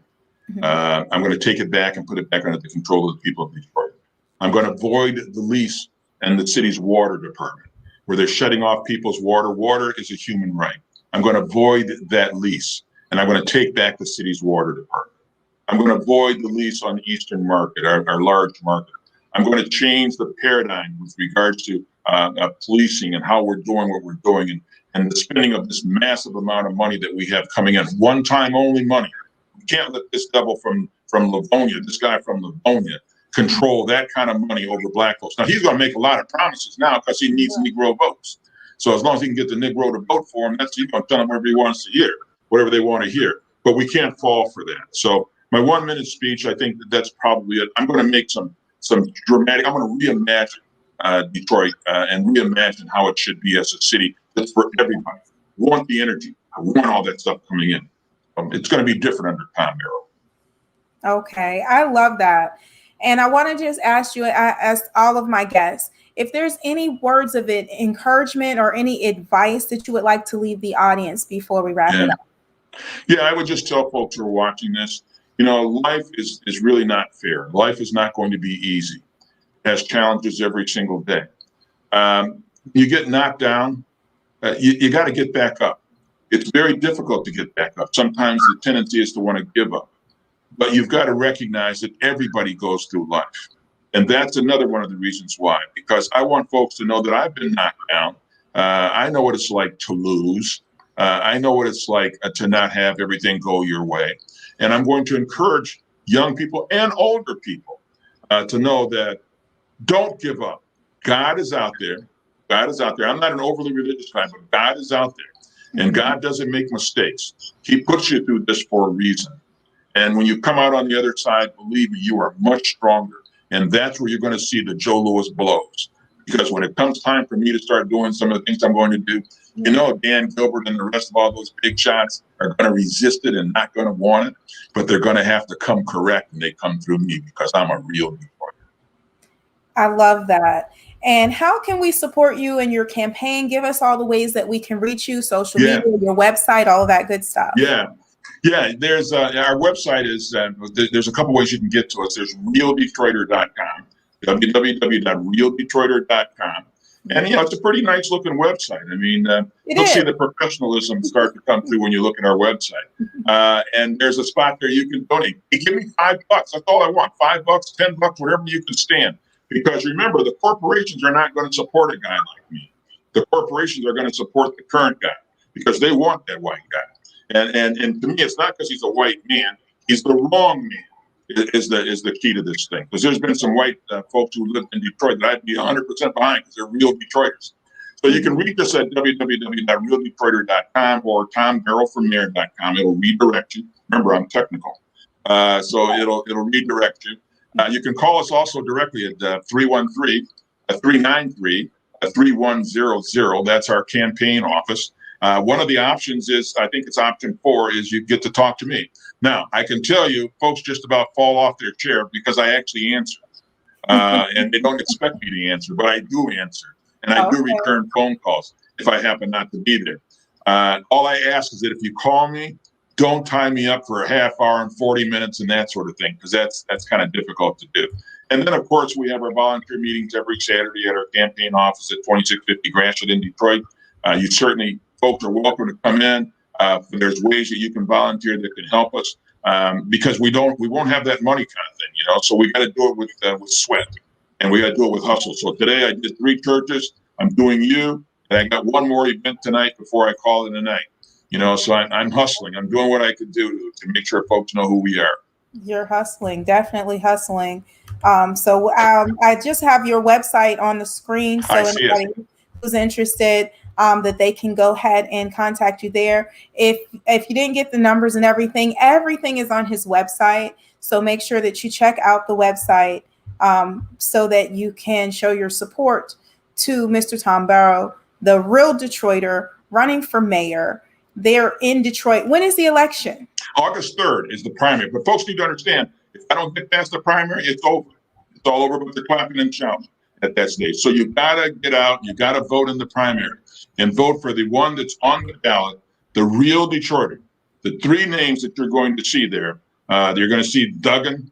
I'm going to take it back and put it back under the control of the people of Detroit. I'm going to avoid the lease and the city's water department, where they're shutting off people's water. Water is a human right. I'm going to avoid that lease, and I'm going to take back the city's water department. I'm going to avoid the lease on the Eastern Market, our large market. I'm going to change the paradigm with regards to policing and how we're doing what we're doing, and the spending of this massive amount of money that we have coming in, one-time only money. We can't let this devil from Livonia, this guy from Livonia, control that kind of money over black folks. Now, he's going to make a lot of promises now because he needs Negro votes. So as long as he can get the Negro to vote for him, he's going to tell them whatever he wants to hear, whatever they want to hear. But we can't fall for that. So my 1-minute speech, I think that's probably it. I'm going to make some dramatic, I'm going to reimagine Detroit and reimagine how it should be as a city that's for everybody. We want the energy. I want all that stuff coming in. It's going to be different under Tom Barrow. Okay, I love that. And I want to just ask you, I asked all of my guests, if there's any words of encouragement or any advice that you would like to leave the audience before we wrap it up. Yeah, I would just tell folks who are watching this, life is really not fair. Life is not going to be easy. It has challenges every single day. You get knocked down, you got to get back up. It's very difficult to get back up. Sometimes the tendency is to want to give up. But you've got to recognize that everybody goes through life. And that's another one of the reasons why, because I want folks to know that I've been knocked down. I know what it's like to lose. I know what it's like to not have everything go your way. And I'm going to encourage young people and older people to know that don't give up. God is out there. God is out there. I'm not an overly religious guy, but God is out there. And God doesn't make mistakes. He puts you through this for a reason. And when you come out on the other side, believe me, you are much stronger. And that's where you're going to see the Joe Louis blows. Because when it comes time for me to start doing some of the things I'm going to do, Dan Gilbert and the rest of all those big shots are going to resist it and not going to want it. But they're going to have to come correct, and they come through me because I'm a real Detroiter. I love that. And how can we support you in your campaign? Give us all the ways that we can reach you, social media, your website, all of that good stuff. Yeah. There's our website is there's a couple ways you can get to us. There's realdetroiter.com, www.realdetroiter.com. And, it's a pretty nice looking website. I mean, you'll see the professionalism start to come through when you look at our website. And there's a spot there you can donate. Hey, give me $5. That's all I want. $5, $10, whatever you can stand. Because remember, the corporations are not going to support a guy like me. The corporations are going to support the current guy because they want that white guy. And to me, it's not because he's a white man. He's the wrong man. Is the key to this thing, because there's been some white folks who live in Detroit that I'd be 100% behind because they're real Detroiters. So you can read this at www.realdetroiter.com or tombarrowfrommayor.com. It'll redirect you. Remember, I'm technical, so it'll redirect you. You can call us also directly at 313-393-3100. That's our campaign office. One of the options is, I think it's option 4, is you get to talk to me. Now, I can tell you, folks just about fall off their chair because I actually answer. And they don't expect me to answer, but I do answer. And I do return phone calls if I happen not to be there. All I ask is that if you call me, don't tie me up for a half hour and 40 minutes and that sort of thing, because that's kind of difficult to do. And then, of course, we have our volunteer meetings every Saturday at our campaign office at 2650 Gratiot in Detroit. You certainly, folks are welcome to come in. There's ways that you can volunteer that can help us, because we won't have that money kind of thing, so we got to do it with sweat, and we got to do it with hustle. So today I did 3 churches. I'm doing you, and I got one more event tonight before I call it a night. So I'm hustling. I'm doing what I could do to make sure folks know who we are. You're hustling, definitely hustling. So I just have your website on the screen, so anybody who's interested, that they can go ahead and contact you there. If you didn't get the numbers and everything is on his website. So make sure that you check out the website, so that you can show your support to Mr. Tom Barrow, the real Detroiter, running for mayor. They're in Detroit. When is the election? August 3rd is the primary. But folks need to understand, if I don't get past the primary, it's over. It's all over with the clapping and shouting at that stage. So you got to get out. You got to vote in the primary and vote for the one that's on the ballot, the real Detroiter. The 3 names that you're going to see there, you're going to see Duggan.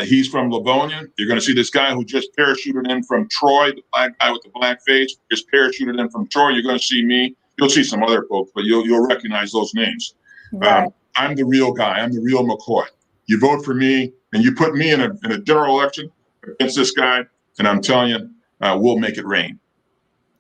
He's from Livonia. You're going to see this guy who just parachuted in from Troy, the black guy with the black face, just parachuted in from Troy. You're going to see me. You'll see some other folks, but you'll recognize those names. Right. I'm the real guy. I'm the real McCoy. You vote for me, and you put me in a general election against this guy, and I'm telling you, we'll make it rain.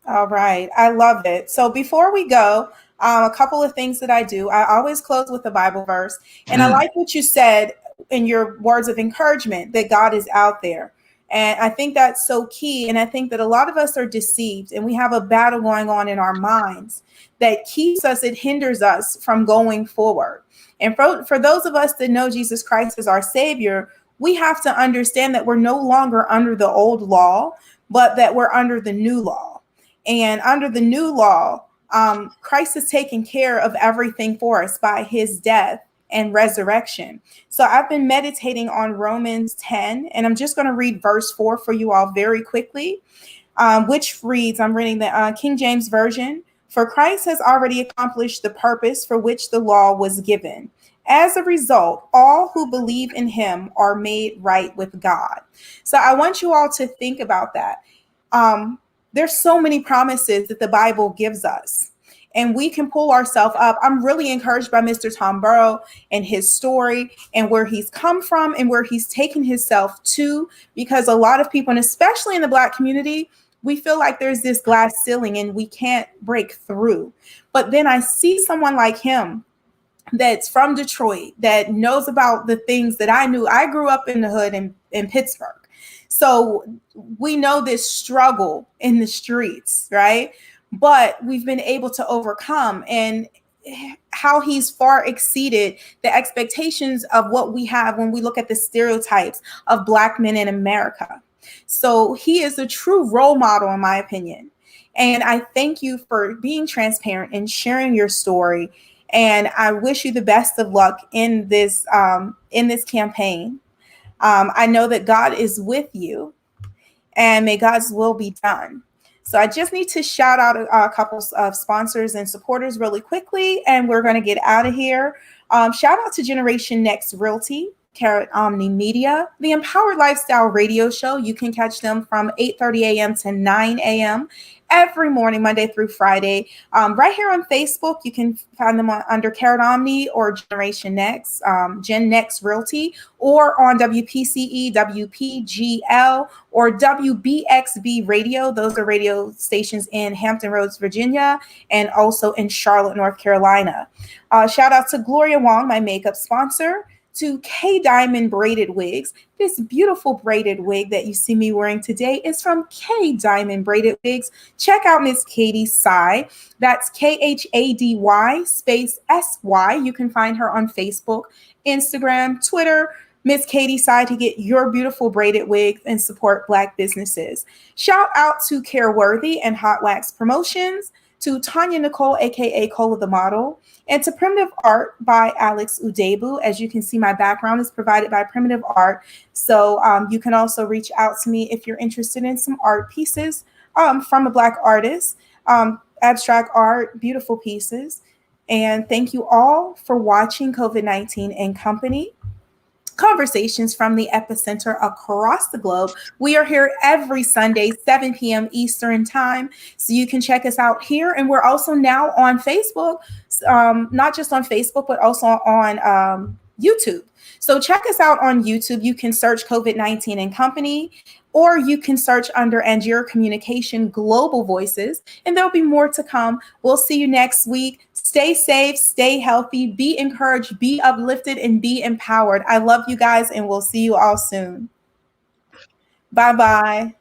All right. I love it. So before we go, a couple of things that I do. I always close with a Bible verse, and I like what you said in your words of encouragement, that God is out there. And I think that's so key. And I think that a lot of us are deceived, and we have a battle going on in our minds that keeps us, it hinders us from going forward. And for those of us that know Jesus Christ as our Savior, we have to understand that we're no longer under the old law, but that we're under the new law. And under the new law, Christ has taken care of everything for us by his death and resurrection. So I've been meditating on Romans 10, and I'm just going to read verse 4 for you all very quickly, which reads, I'm reading the King James Version. For Christ has already accomplished the purpose for which the law was given. As a result, all who believe in him are made right with God. So I want you all to think about that. There's so many promises that the Bible gives us, and we can pull ourselves up. I'm really encouraged by Mr. Tom Barrow and his story and where he's come from and where he's taken himself to, because a lot of people, and especially in the Black community, we feel like there's this glass ceiling and we can't break through. But then I see someone like him that's from Detroit, that knows about the things that I knew. I grew up in the hood in Pittsburgh. So we know this struggle in the streets, right? But we've been able to overcome, and how he's far exceeded the expectations of what we have when we look at the stereotypes of Black men in America. So he is a true role model, in my opinion. And I thank you for being transparent and sharing your story. And I wish you the best of luck in this campaign. I know that God is with you, and may God's will be done. So I just need to shout out a couple of sponsors and supporters really quickly, and we're going to get out of here. Shout out to Generation Next Realty. Carrot Omni Media, the Empowered Lifestyle Radio Show. You can catch them from 8:30 a.m. to 9 a.m. every morning, Monday through Friday. Right here on Facebook, you can find them under Carrot Omni or Generation Next, Gen Next Realty, or on WPCE, WPGL, or WBXB Radio. Those are radio stations in Hampton Roads, Virginia, and also in Charlotte, North Carolina. Shout out to Gloria Wong, my makeup sponsor, to K Diamond Braided Wigs. This beautiful braided wig that you see me wearing today is from K Diamond Braided Wigs. Check out Miss Katie Sy. That's KHADY space SY. You can find her on Facebook, Instagram, Twitter, Miss Katie Sy, to get your beautiful braided wigs and support Black businesses. Shout out to Careworthy and Hot Wax Promotions, to Tanya Nicole, aka Cola the Model, and to Primitive Art by Alex Udebu. As you can see, my background is provided by Primitive Art. So you can also reach out to me if you're interested in some art pieces from a Black artist, abstract art, beautiful pieces. And thank you all for watching COVID-19 and Company. Conversations from the epicenter across the globe. We are here every Sunday, 7 p.m. Eastern time. So you can check us out here. And we're also now on Facebook, not just on Facebook, but also on YouTube. So check us out on YouTube. You can search COVID-19 and Company, or you can search under Angier Communication Global Voices, and there'll be more to come. We'll see you next week. Stay safe, stay healthy, be encouraged, be uplifted, and be empowered. I love you guys, and we'll see you all soon. Bye-bye.